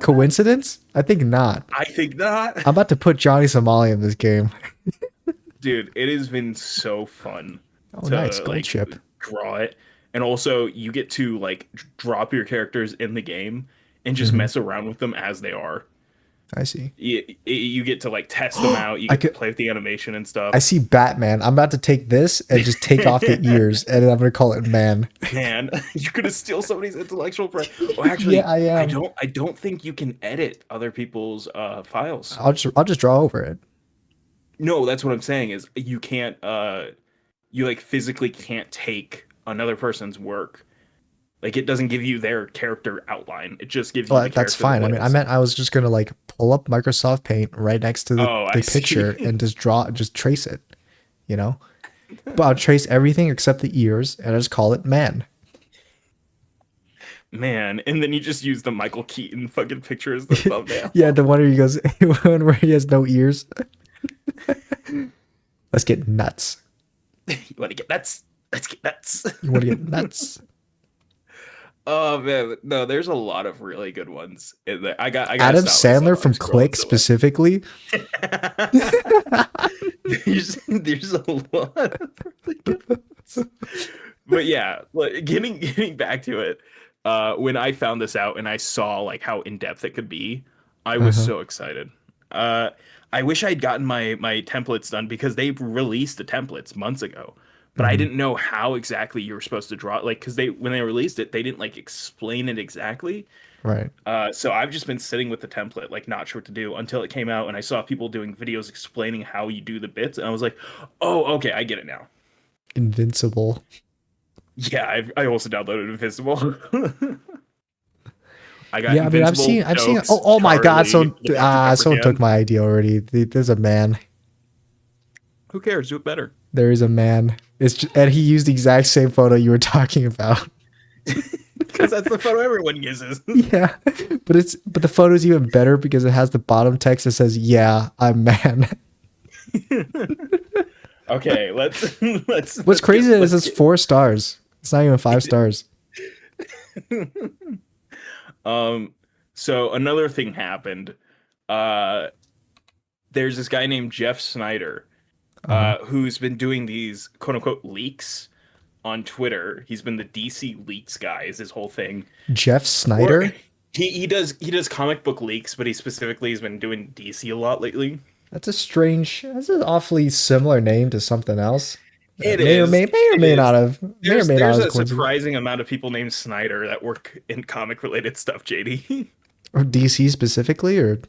S2: Coincidence? I think not.
S1: I think not,
S2: I'm about to put Johnny Somali in this game.
S1: dude. It has been so fun
S2: Oh,
S1: to
S2: nice gold
S1: like
S2: chip.
S1: draw it, and also you get to like drop your characters in the game and just
S2: Hmm.
S1: mess around with them as they are.
S2: I see.
S1: You get to like test them out. You
S2: I
S1: get to
S2: could.
S1: play with the animation and
S2: I
S1: stuff.
S2: see Batman. I'm about to take this and just take off the ears, and then I'm gonna call it man.
S1: Man, you're gonna steal somebody's intellectual property. Oh, actually,
S2: Yeah, I am.
S1: I don't think you can edit other people's files.
S2: I'll just draw over it.
S1: No, that's what I'm saying is you can't you like physically can't take another person's work. Like it doesn't give you their character outline. It just gives you
S2: Well,
S1: the
S2: that's
S1: character that
S2: fine. I mean, I
S1: lives.
S2: meant I was just gonna like pull up Microsoft Paint right next to
S1: Oh, I
S2: the
S1: see.
S2: picture and just draw, just trace it. You know? But I'll trace everything except the ears and I just call it man.
S1: Man, and then you just use the Michael Keaton fucking picture as the thumbnail.
S2: Yeah, the one where he goes, one where he has no ears. Let's get nuts.
S1: You want to get nuts? Let's get nuts.
S2: You want to get nuts?
S1: Oh man, no, there's a lot of really good ones in there. I gotta
S2: Adam
S1: stop myself.
S2: Sandler
S1: I'm
S2: from
S1: scrolling
S2: Click
S1: so much.
S2: specifically.
S1: There's a lot of really good ones. But yeah, like getting back to it, when I found this out and I saw like how in depth it could be, I was
S2: Uh-huh.
S1: so excited. Uh, I wish I'd gotten my templates done because they released the templates months ago, but I
S2: Hmm.
S1: didn't know how exactly you were supposed to draw it. Like, because they when they released it, they didn't like explain it exactly.
S2: Right.
S1: So I've just been sitting with the template, like not sure what to do until it came out, and I saw people doing videos explaining how you do the bits, and I was like, oh, okay, I get it now.
S2: Invincible.
S1: Yeah, I also downloaded Invisible. I got
S2: Yeah, I mean,
S1: Invincible,
S2: I've seen. Oh,
S1: Jokes,
S2: oh my God!
S1: Charlie,
S2: So,
S1: the Dr. Pepper
S2: someone took
S1: can.
S2: my idea already. There's a man.
S1: Who cares? Do it better.
S2: There is a man. It's just, and he used the exact same photo you were talking about.
S1: Because that's the photo everyone uses.
S2: Yeah, but the photo is even better because it has the bottom text that says, "Yeah, I'm man."
S1: Okay, let's
S2: What's crazy is
S1: let's
S2: it's
S1: get
S2: 4 stars. It's not even 5 stars.
S1: um so another thing happened. Uh there's this guy named Jeff Snyder,
S2: Uh huh.
S1: who's been doing these quote unquote leaks on Twitter. He's been the DC leaks guy, is his whole thing.
S2: Jeff
S1: Or
S2: Snyder.
S1: he does comic book leaks, but he specifically has been doing DC a lot lately.
S2: That's a strange. That's an awfully similar name to something else.
S1: It
S2: May or
S1: is.
S2: may or
S1: It
S2: may
S1: is.
S2: not have may or
S1: There's
S2: may not
S1: there's
S2: have
S1: a
S2: coincidence.
S1: surprising amount of people named Snyder that work in comic related stuff, JD.
S2: Or DC specifically, or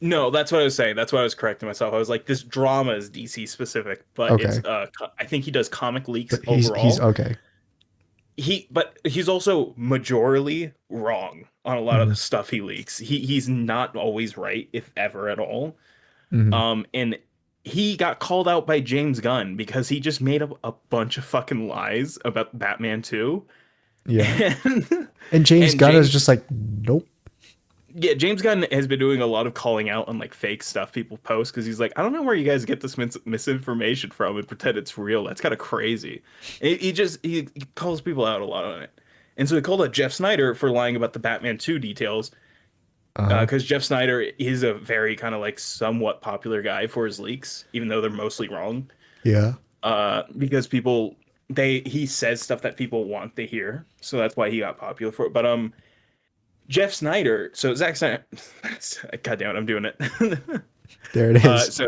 S1: No, that's what I was saying. That's why I was correcting myself. I was like, this drama is DC specific, but it's
S2: okay,
S1: I think he does comic leaks
S2: but he's
S1: overall.
S2: okay.
S1: But he's also majorly wrong on a lot of
S2: Hmm.
S1: the stuff he leaks. He's not always right, if ever at all.
S2: Hmm.
S1: And he got called out by James Gunn because he just made up a bunch of fucking lies about Batman 2.
S2: Yeah,
S1: And
S2: and James
S1: and
S2: Gunn is
S1: James
S2: just like, nope.
S1: yeah, James Gunn has been doing a lot of calling out on like fake stuff people post because he's like, I don't know where you guys get this misinformation from and pretend it's real. That's kind of crazy. He calls people out a lot on it, and so he called out Jeff Snyder for lying about the Batman 2 details
S2: Uh huh.
S1: because Jeff Snyder is a very kind of like somewhat popular guy for his leaks, even though they're mostly wrong.
S2: Yeah.
S1: Because people he says stuff that people want to hear, so that's why he got popular for it. But Jeff Snyder, so Zack Snyder, God damn it, I'm doing it.
S2: There it is.
S1: So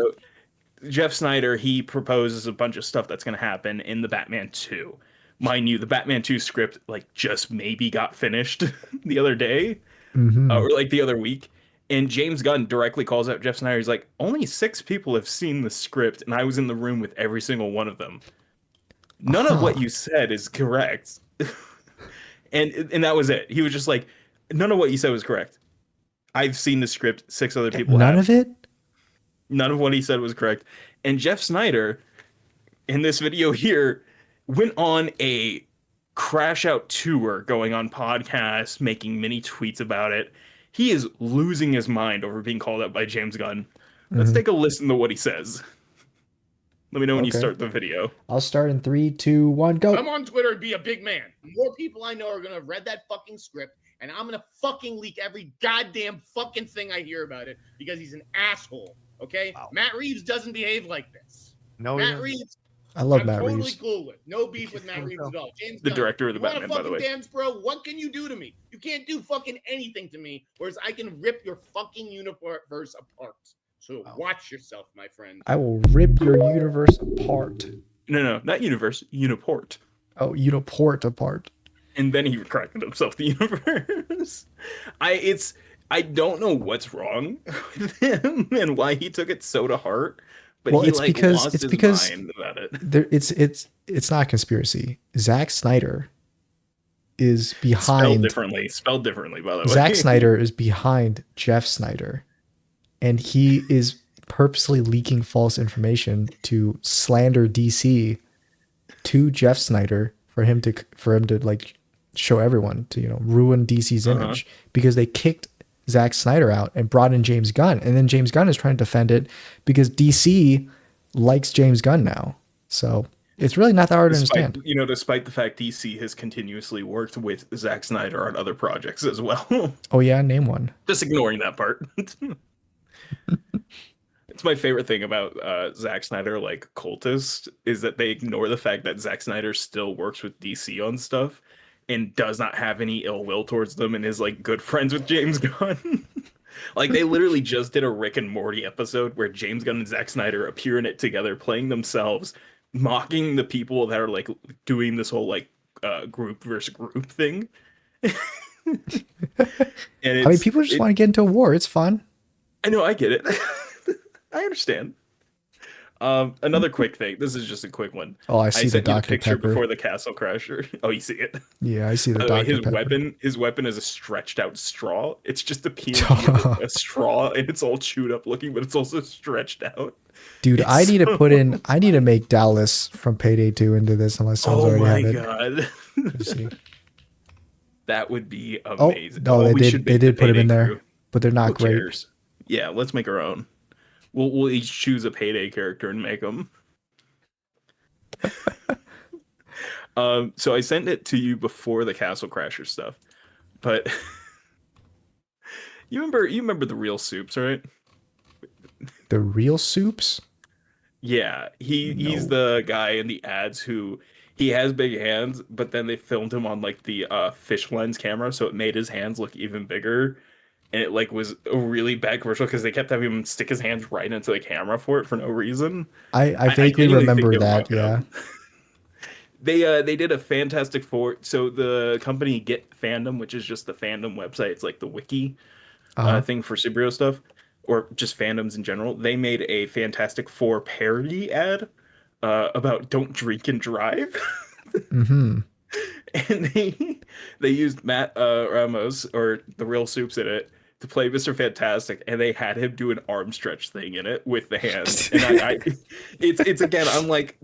S1: Jeff Snyder, he proposes a bunch of stuff that's going to happen in the Batman 2. Mind you, the Batman 2 script like just maybe got finished the other day,
S2: Hmm.
S1: or like the other week. And James Gunn directly calls out Jeff Snyder. He's like, only 6 people have seen the script, and I was in the room with every single one of them. None of what
S2: Huh.
S1: you said is correct. And that was it. He was just like, none of what you said was correct. I've seen the script, 6 other people
S2: None
S1: have.
S2: of it.
S1: None of what he said was correct. And Jeff Snyder, in this video here, went on a crash out tour, going on podcasts, making many tweets about it. He is losing his mind over being called out by James Gunn. Let's
S2: Hmm.
S1: take a listen to what he says. Let me know when you
S2: Okay.
S1: start the video.
S2: I'll start in 3, 2, 1,
S3: Come
S2: go.
S3: on Twitter and be a big man. More people I know are gonna have read that fucking script, and I'm gonna fucking leak every goddamn fucking thing I hear about it because he's an asshole. Okay?
S2: Wow.
S3: Matt Reeves doesn't behave like this.
S4: No,
S3: Matt
S4: yeah.
S3: Reeves,
S2: I love
S3: I'm
S2: Matt
S3: totally
S2: Reeves.
S3: cool with. No beef with Matt Reeves at all. James
S1: The
S3: Gunn,
S1: director of the
S3: you want a
S1: Batman, by the
S3: fucking
S1: way.
S3: dance, bro? What can you do to me? You can't do fucking anything to me, whereas I can rip your fucking universe apart. So watch yourself, my friend.
S2: I will rip your universe apart.
S1: No, not universe, uniport.
S2: Oh, uniport apart.
S1: And then he corrected himself the universe. I don't know what's wrong with him and why he took it so to heart, but
S2: Well,
S1: he like lost
S2: it's
S1: his
S2: because
S1: mind about it.
S2: there it's not a conspiracy. Zack Snyder is
S1: Spelled
S2: behind.
S1: differently. Spelled differently, by the
S2: Zack
S1: way.
S2: Snyder is behind Jeff Snyder, and he is purposely leaking false information to slander DC to Jeff Snyder for him to like show everyone to ruin DC's
S1: Uh-huh.
S2: image because they kicked Zack Snyder out and brought in James Gunn, and then James Gunn is trying to defend it because DC likes James Gunn now. So it's really not that hard to
S1: Despite
S2: understand.
S1: despite the fact DC has continuously worked with Zack Snyder on other projects as well.
S2: Oh yeah, name one.
S1: Just ignoring that part. It's my favorite thing about Zack Snyder, like cultist, is that they ignore the fact that Zack Snyder still works with DC on stuff and does not have any ill will towards them and is like good friends with James Gunn. Like they literally just did a Rick and Morty episode where James Gunn and Zack Snyder appear in it together, playing themselves, mocking the people that are like doing this whole like group versus group thing. And
S2: I mean, people just
S1: it
S2: want to get into a war. It's fun.
S1: I know I get it. I understand. Another quick thing. This is just a quick one.
S2: Oh, I
S1: I
S2: see the
S1: sent you the
S2: Dr.
S1: picture
S2: Pepper.
S1: before the castle crasher. Oh, you see it.
S2: Yeah, I see the
S1: By the way,
S2: Dr. Pepper.
S1: his weapon is a stretched out straw. It's just a PNG of a straw, and it's all chewed up looking, but it's also stretched out.
S2: Dude,
S1: It's so...
S2: I need to make Dallas from Payday 2 into this unless someone's
S1: Oh
S2: already
S1: my
S2: have it.
S1: god,
S2: Let's see.
S1: that would be
S2: Oh,
S1: amazing.
S2: no,
S1: Oh,
S2: they
S1: we should
S2: they
S1: make the
S2: did put him
S1: Payday
S2: in there,
S1: crew.
S2: but they're
S1: Who
S2: not great.
S1: cares? Yeah, let's make our own. We'll each choose a Payday character and make them. So I sent it to you before the Castle Crasher stuff, but you remember the real soups, right?
S2: The real soups?
S1: Yeah, he's
S2: No.
S1: the guy in the ads who he has big hands, but then they filmed him on like the fish lens camera, so it made his hands look even bigger, and it like was a really bad commercial because they kept having him stick his hands right into the camera for it for no reason.
S2: I
S1: I
S2: vaguely
S1: genuinely think
S2: remember
S1: they were
S2: that,
S1: mocking
S2: yeah.
S1: him. They did a Fantastic Four. So the company Get Fandom, which is just the fandom website, it's like the wiki
S2: Uh-huh.
S1: thing for superhero stuff, or just fandoms in general. They made a Fantastic Four parody ad about don't drink and drive,
S2: Mm-hmm.
S1: and they used Matt Ramos or the real Soups in it to play Mr. Fantastic, and they had him do an arm stretch thing in it with the hands. And it's again, I'm like,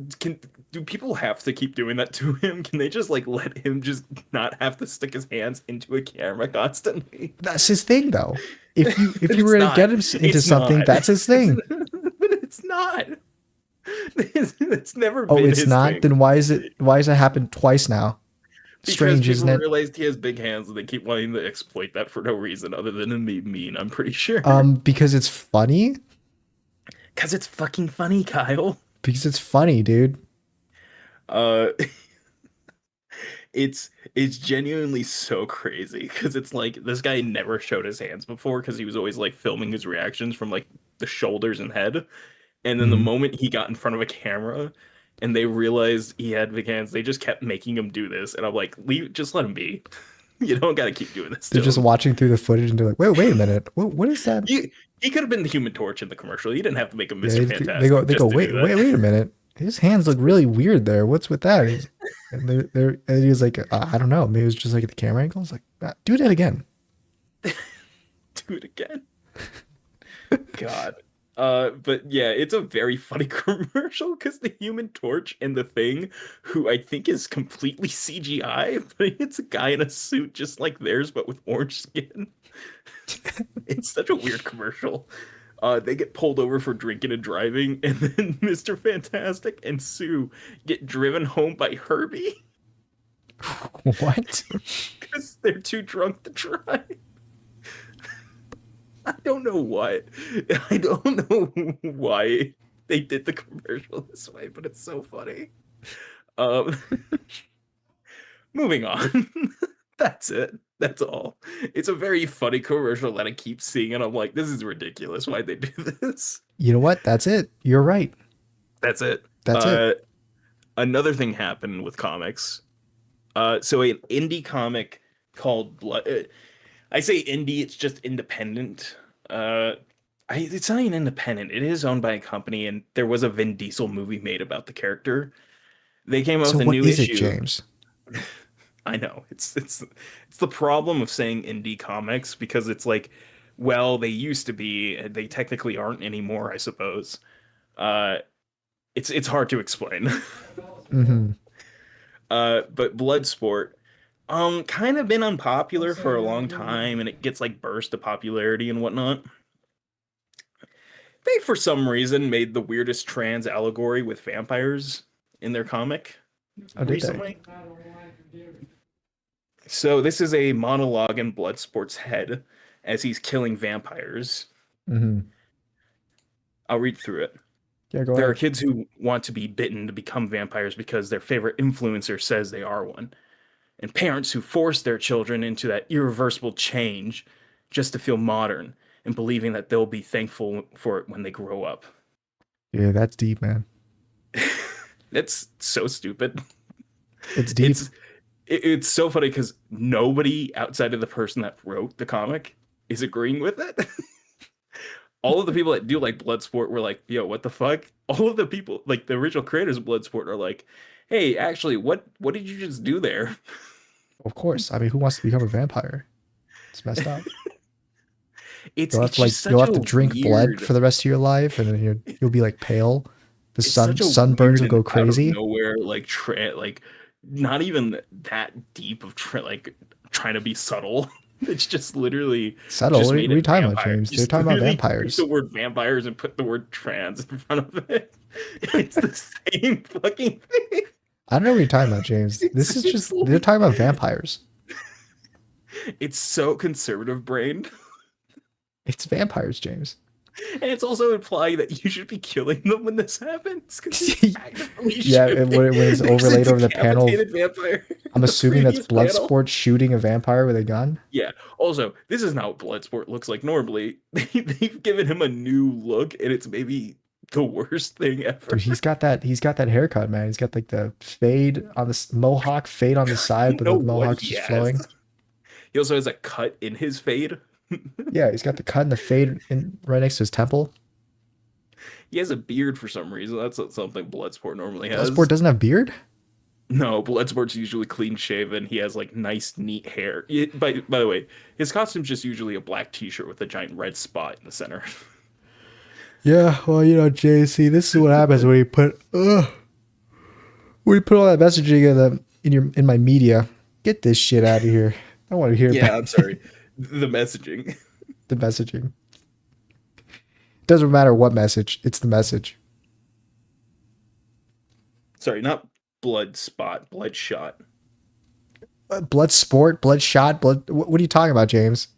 S1: do people have to keep doing that to him? Can they just like let him just not have to stick his hands into a camera constantly?
S2: That's his thing, though. If
S1: But
S2: you
S1: it's
S2: were to
S1: not.
S2: get him into
S1: It's
S2: something,
S1: not.
S2: that's his thing.
S1: But it's not. It's never
S2: Oh,
S1: been
S2: it's
S1: his
S2: not?
S1: thing.
S2: Then why has it happened twice now?
S1: Because
S2: Strange, isn't
S1: people
S2: it?
S1: realized he has big hands and they keep wanting to exploit that for no reason other than to be mean, I'm pretty sure.
S2: Because it's funny?
S1: Because it's fucking funny, Kyle.
S2: Because it's funny, dude.
S1: Uh it's genuinely so crazy because it's like this guy never showed his hands before because he was always like filming his reactions from like the shoulders and head. And then the
S2: Mhm.
S1: moment he got in front of a camera and they realized he had big hands, they just kept making him do this. And I'm like, leave, just let him be. You don't got to keep doing this
S2: They're
S1: to
S2: just
S1: him.
S2: watching through the footage and they're like, wait a minute. What is that?
S1: He could have been the Human Torch in the commercial. He didn't have to make him
S2: Yeah,
S1: Mr. Fantastic
S2: they go,
S1: just to do that.
S2: wait a minute. His hands look really weird there. What's with that? And and he's like, I don't know. Maybe it was just like the camera angle. It's like, do that again.
S1: Do it again. God. But yeah, it's a very funny commercial because the Human Torch and the Thing, who I think is completely CGI, but it's a guy in a suit just like theirs, but with orange skin. It's such a weird commercial. They get pulled over for drinking and driving, and then Mr. Fantastic and Sue get driven home by Herbie
S2: What?
S1: because they're too drunk to drive. I don't know what. I don't know why they did the commercial this way, but it's so funny. Um, moving on. That's it. That's all. It's a very funny commercial that I keep seeing, and I'm like, this is ridiculous. Why'd they do this?
S2: You know what? That's it. You're right.
S1: That's it.
S2: That's it.
S1: Another thing happened with comics. So an indie comic called Blood. I say indie, it's just independent. It's not even independent. It is owned by a company, and there was a Vin Diesel movie made about the character. They came out
S2: So
S1: with a
S2: what
S1: new
S2: is it,
S1: issue.
S2: James?
S1: I know it's the problem of saying indie comics because it's like Well, they used to be. They technically aren't anymore, I suppose. Uh, it's hard to explain.
S2: Mm-hmm.
S1: But Bloodsport, kind of been unpopular for a long time, and it gets like burst of popularity and whatnot. They, for some reason, made the weirdest trans allegory with vampires in their comic
S2: Oh, did they?
S1: recently. So this is a monologue in Bloodsport's head as he's killing vampires.
S2: Mm-hmm.
S1: I'll read through it.
S2: Yeah, go
S1: There are
S2: ahead.
S1: kids who want to be bitten to become vampires because their favorite influencer says they are one, and parents who force their children into that irreversible change just to feel modern and believing that they'll be thankful for it when they grow up.
S2: Yeah, that's deep, man.
S1: That's so stupid.
S2: It's deep.
S1: It's so funny because nobody outside of the person that wrote the comic is agreeing with it. All of the people that do like Bloodsport were like, "Yo, what the fuck?" All of the people, like the original creators of Bloodsport, are like, "Hey, actually, what did you just do there?"
S2: Of course. I mean, who wants to become a vampire? It's messed up.
S1: It's just
S2: You'll
S1: such
S2: have
S1: a
S2: to drink blood
S1: weird.
S2: for the rest of your life, and then you'll be like pale. The
S1: It's such a
S2: sunburns
S1: weird
S2: will
S1: and
S2: go
S1: out of
S2: crazy.
S1: nowhere like not even that deep of like trying to be subtle. It's just literally
S2: Subtle.
S1: just
S2: What
S1: made
S2: are you
S1: it
S2: talking about,
S1: vampire.
S2: James? They're
S1: Just
S2: talking about
S1: literally took
S2: vampires.
S1: the word vampires and put the word trans in front of it. It's the same fucking thing.
S2: I don't know what you're talking about, James.
S1: It's
S2: This is
S1: it's
S2: just they're talking about vampires.
S1: it's so conservative brained.
S2: It's vampires, James.
S1: And it's also implying that you should be killing them when this happens because you actively
S2: Yeah,
S1: should.
S2: when it's
S1: There's a
S2: overlaid over the panel,
S1: decapitated vampire
S2: I'm
S1: in the
S2: assuming that's
S1: previous panel.
S2: Bloodsport shooting a vampire with a gun.
S1: Yeah. Also, this is not what Bloodsport looks like normally. They've given him a new look, and it's maybe the worst thing
S2: Dude,
S1: ever.
S2: he's got that haircut, man. He's got like the fade on the mohawk fade on the
S1: I
S2: side,
S1: don't
S2: but
S1: know
S2: the
S1: what
S2: mohawk's
S1: he
S2: just
S1: has.
S2: flowing.
S1: He also has a cut in his fade.
S2: Yeah, he's got the cut and the fade in right next to his temple.
S1: He has a beard for some reason. That's not something Bloodsport normally
S2: Bloodsport
S1: has.
S2: doesn't have beard.
S1: No, Bloodsport's usually clean shaven. He has like nice, neat hair. By the way, his costume's just usually a black t-shirt with a giant red spot in the center.
S2: Yeah, well, JC, this is what happens when you put all that messaging in my media. Get this shit out of here. I don't want to hear about
S1: Yeah, I'm sorry. The messaging.
S2: the messaging. Doesn't matter what message, it's the message.
S1: Sorry, not blood spot, bloodshot.
S2: Blood sport, blood shot, blood. What are you talking about, James?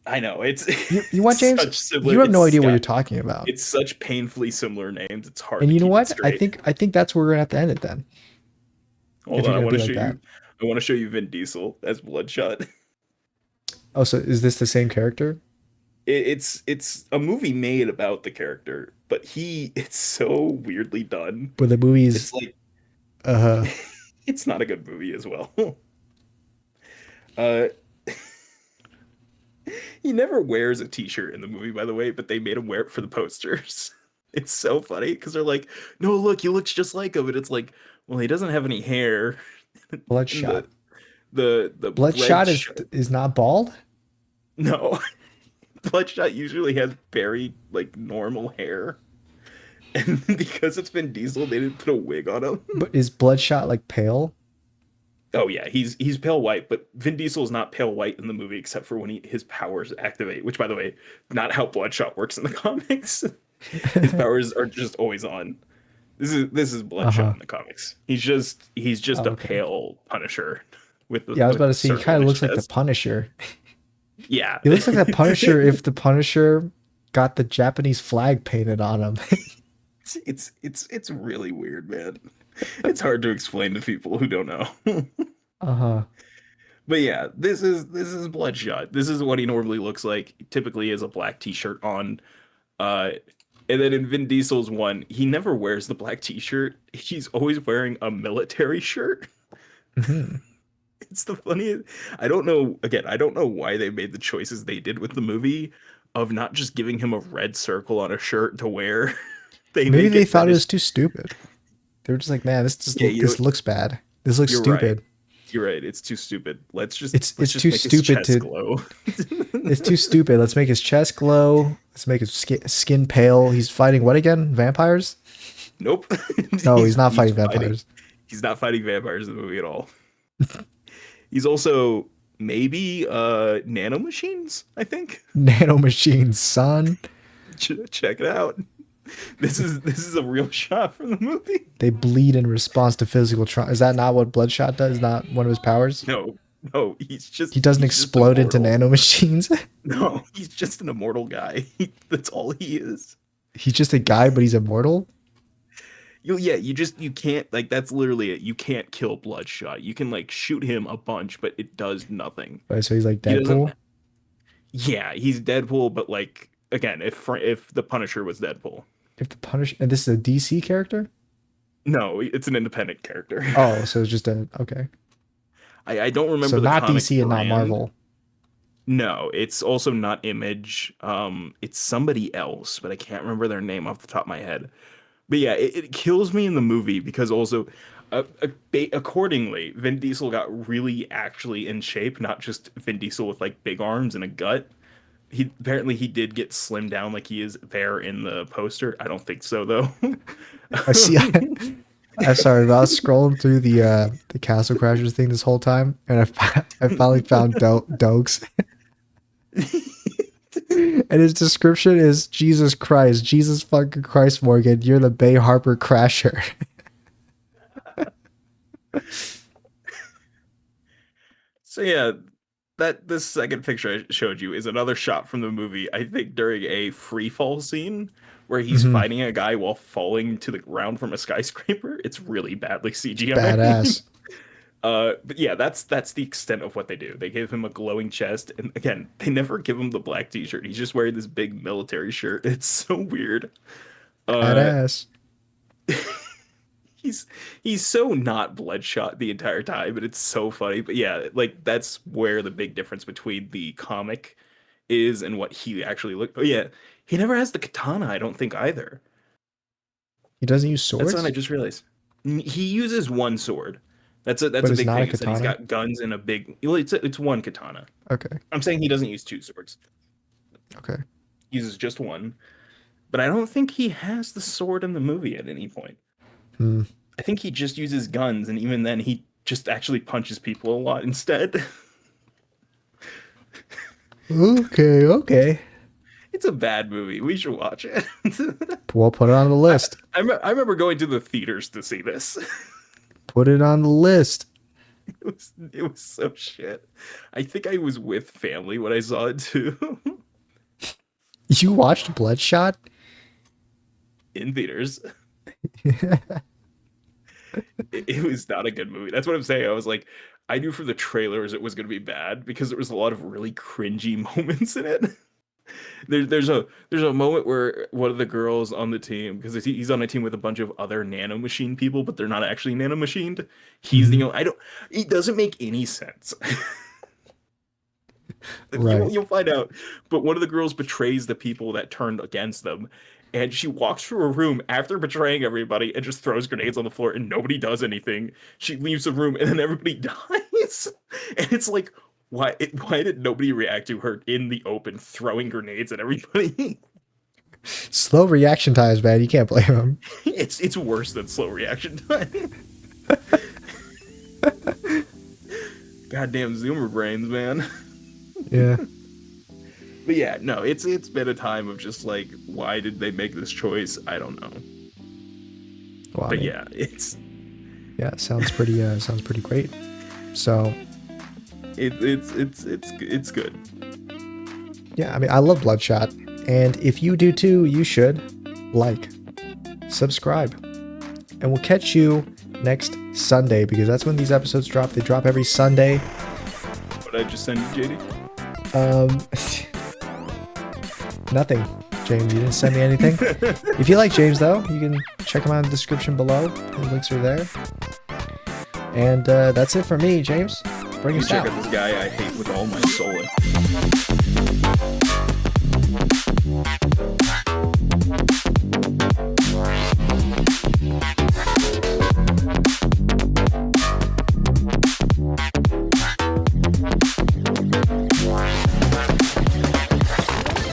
S1: I know it's
S2: You want
S1: it's
S2: James?
S1: such similar.
S2: You have no
S1: It's
S2: idea what you're
S1: got
S2: talking about.
S1: it's such painfully similar names. It's hard
S2: And
S1: to
S2: you know
S1: keep it
S2: what?
S1: straight.
S2: I think that's where we're gonna have to end it then.
S1: Hold
S2: If
S1: on,
S2: you're
S1: I
S2: gonna
S1: want
S2: be
S1: to
S2: like
S1: show
S2: that.
S1: you. I want to show you Vin Diesel as Bloodshot.
S2: Oh, so is this the same character?
S1: It's a movie made about the character, but it's so weirdly done.
S2: But the movie's
S1: It's like
S2: uh
S1: it's not a good movie as well. Uh, he never wears a t-shirt in the movie, by the way, but they made him wear it for the posters. It's so funny because they're like, "No, look, he looks just like him," and it's like, "Well, he doesn't have any hair." And
S2: Bloodshot.
S1: the bread
S2: Bloodshot
S1: shirt.
S2: is not bald,
S1: No, Bloodshot usually has very like normal hair, and because it's been Diesel, they didn't put a wig on him.
S2: but is Bloodshot like pale?
S1: Oh yeah, he's pale white, but Vin Diesel is not pale white in the movie except for when his powers activate. Which, by the way, not how Bloodshot works in the comics. His powers are just always on. This is Bloodshot
S2: Uh-huh.
S1: in the comics. He's just
S2: Oh,
S1: a
S2: okay.
S1: pale Punisher with
S2: Yeah, I was
S1: with
S2: about to
S1: the
S2: say he
S1: circle
S2: kind
S1: on
S2: of
S1: his
S2: looks like the
S1: chest.
S2: Punisher.
S1: Yeah,
S2: He looks like the Punisher if the Punisher got the Japanese flag painted on him.
S1: it's really weird, man. It's hard to explain to people who don't know.
S2: Uh-huh.
S1: But yeah, this is Bloodshot. This is what he normally looks like. He typically has a black t-shirt on. Uh, and then in Vin Diesel's one, he never wears the black t-shirt. He's always wearing a military shirt.
S2: Hmm.
S1: It's the funniest. I don't know. Again, I don't know why they made the choices they did with the movie of not just giving him a red circle on a shirt to wear. They
S2: Maybe
S1: make
S2: they
S1: it that
S2: thought it was
S1: his
S2: too stupid. They were just like, man,
S1: yeah.
S2: this looks bad. This looks
S1: You're right.
S2: stupid.
S1: You're right. It's too stupid. Let's
S2: It's
S1: just
S2: too
S1: make his
S2: stupid
S1: chest
S2: to.
S1: glow.
S2: It's too stupid. Let's make his chest glow. Let's make his skin pale. He's fighting what again? Vampires?
S1: Nope.
S2: No, he's not
S1: he's
S2: fighting vampires.
S1: he's not fighting vampires in the movie at all. He's also maybe nanomachines, I think.
S2: Nanomachines, son.
S1: Check it out. This is a real shot from the movie.
S2: They bleed in response to physical trauma. Is that not what Bloodshot does? Not one of his powers?
S1: No, no,
S2: He doesn't
S1: he's just
S2: explode into
S1: immortal.
S2: nanomachines.
S1: No, he's just an immortal guy. That's all he is.
S2: He's just a guy, but he's immortal.
S1: Yeah, you can't like that's literally it. You can't kill Bloodshot. You can like shoot him a bunch, but it does nothing.
S2: Right, so he's like
S1: He doesn't.
S2: Deadpool.
S1: Yeah, he's Deadpool, but like again, if the Punisher was Deadpool.
S2: If the Punisher, and this is a DC character.
S1: No, it's an independent character.
S2: Oh, so it's just a okay.
S1: I don't remember
S2: So
S1: the
S2: not
S1: comic
S2: DC and not
S1: brand.
S2: Marvel.
S1: No, it's also not Image. It's somebody else, but I can't remember their name off the top of my head. But yeah, it kills me in the movie because also, accordingly, Vin Diesel got really actually in shape, not just Vin Diesel with like big arms and a gut. He did get slimmed down like he is there in the poster. I don't think so though.
S2: I see. I'm sorry, but I was scrolling through the Castle Crashers thing this whole time, and I finally found Dokes, and his description is Jesus Christ, Jesus fucking Christ, Morgan, you're the Bay Harbor Crasher.
S1: So yeah, this second picture I showed you is another shot from the movie. I think during a free fall scene where he's
S2: Mhm.
S1: fighting a guy while falling to the ground from a skyscraper. It's really badly CGI.
S2: Badass.
S1: But yeah, that's the extent of what they do. They give him a glowing chest, and again, they never give him the black t-shirt. He's just wearing this big military shirt. It's so weird. Uh,
S2: Badass.
S1: he's he's so not Bloodshot the entire time, but it's so funny. But yeah, like that's where the big difference between the comic is and what he actually looked. Oh yeah, he never has the katana, I don't think either.
S2: He doesn't use
S1: That's what I
S2: swords,
S1: just realized. He uses one sword. That's
S2: but
S1: a
S2: it's
S1: big
S2: not a
S1: thing. Is that he's
S2: katana.
S1: got guns and a big. Well, it's one katana.
S2: Okay.
S1: I'm saying he doesn't use two swords.
S2: Okay.
S1: He uses just one. But I don't think he has the sword in the movie at any point.
S2: Hmm.
S1: I think he just uses guns, and even then, he just actually punches people a lot instead.
S2: Okay. Okay.
S1: It's a bad movie. We should watch it.
S2: We'll put it on the list.
S1: I remember going to the theaters to see this.
S2: Put it on the list.
S1: It was so shit. I think I was with family when I saw it too.
S2: You watched Bloodshot?
S1: In theaters. It was not a good movie. That's what I'm saying. I was like, I knew from the trailers it was going to be bad because there was a lot of really cringy moments in it. There's a moment where one of the girls on the team, because he's on a team with a bunch of other nanomachine people, but they're not actually nanomachined. He's the only, I don't. It doesn't make any sense.
S2: Right.
S1: You'll find out. But one of the girls betrays the people that turned against them. And she walks through a room after betraying everybody and just throws grenades on the floor and nobody does anything. She leaves the room and then everybody dies. And it's like, why did nobody react to her in the open throwing grenades at everybody?
S2: Slow reaction times, man. You can't blame him.
S1: It's worse than slow reaction time. Goddamn Zoomer brains, man.
S2: Yeah.
S1: But yeah, no, it's been a time of just like, why did they make this choice? I don't know.
S2: Well, I
S1: But
S2: mean,
S1: yeah,
S2: it sounds pretty great. So
S1: it's good.
S2: yeah, I mean, I love Bloodshot, and if you do too, you should like, subscribe, and we'll catch you next Sunday because that's when these episodes drop. They drop every Sunday.
S1: What did I just send you, JD?
S2: Nothing, James. You didn't send me anything. If you like James, though, you can check him out in the description below. The links are there. And that's it for me, James. Bring
S1: You
S2: us
S1: check
S2: out.
S1: out this guy I hate with all my soul.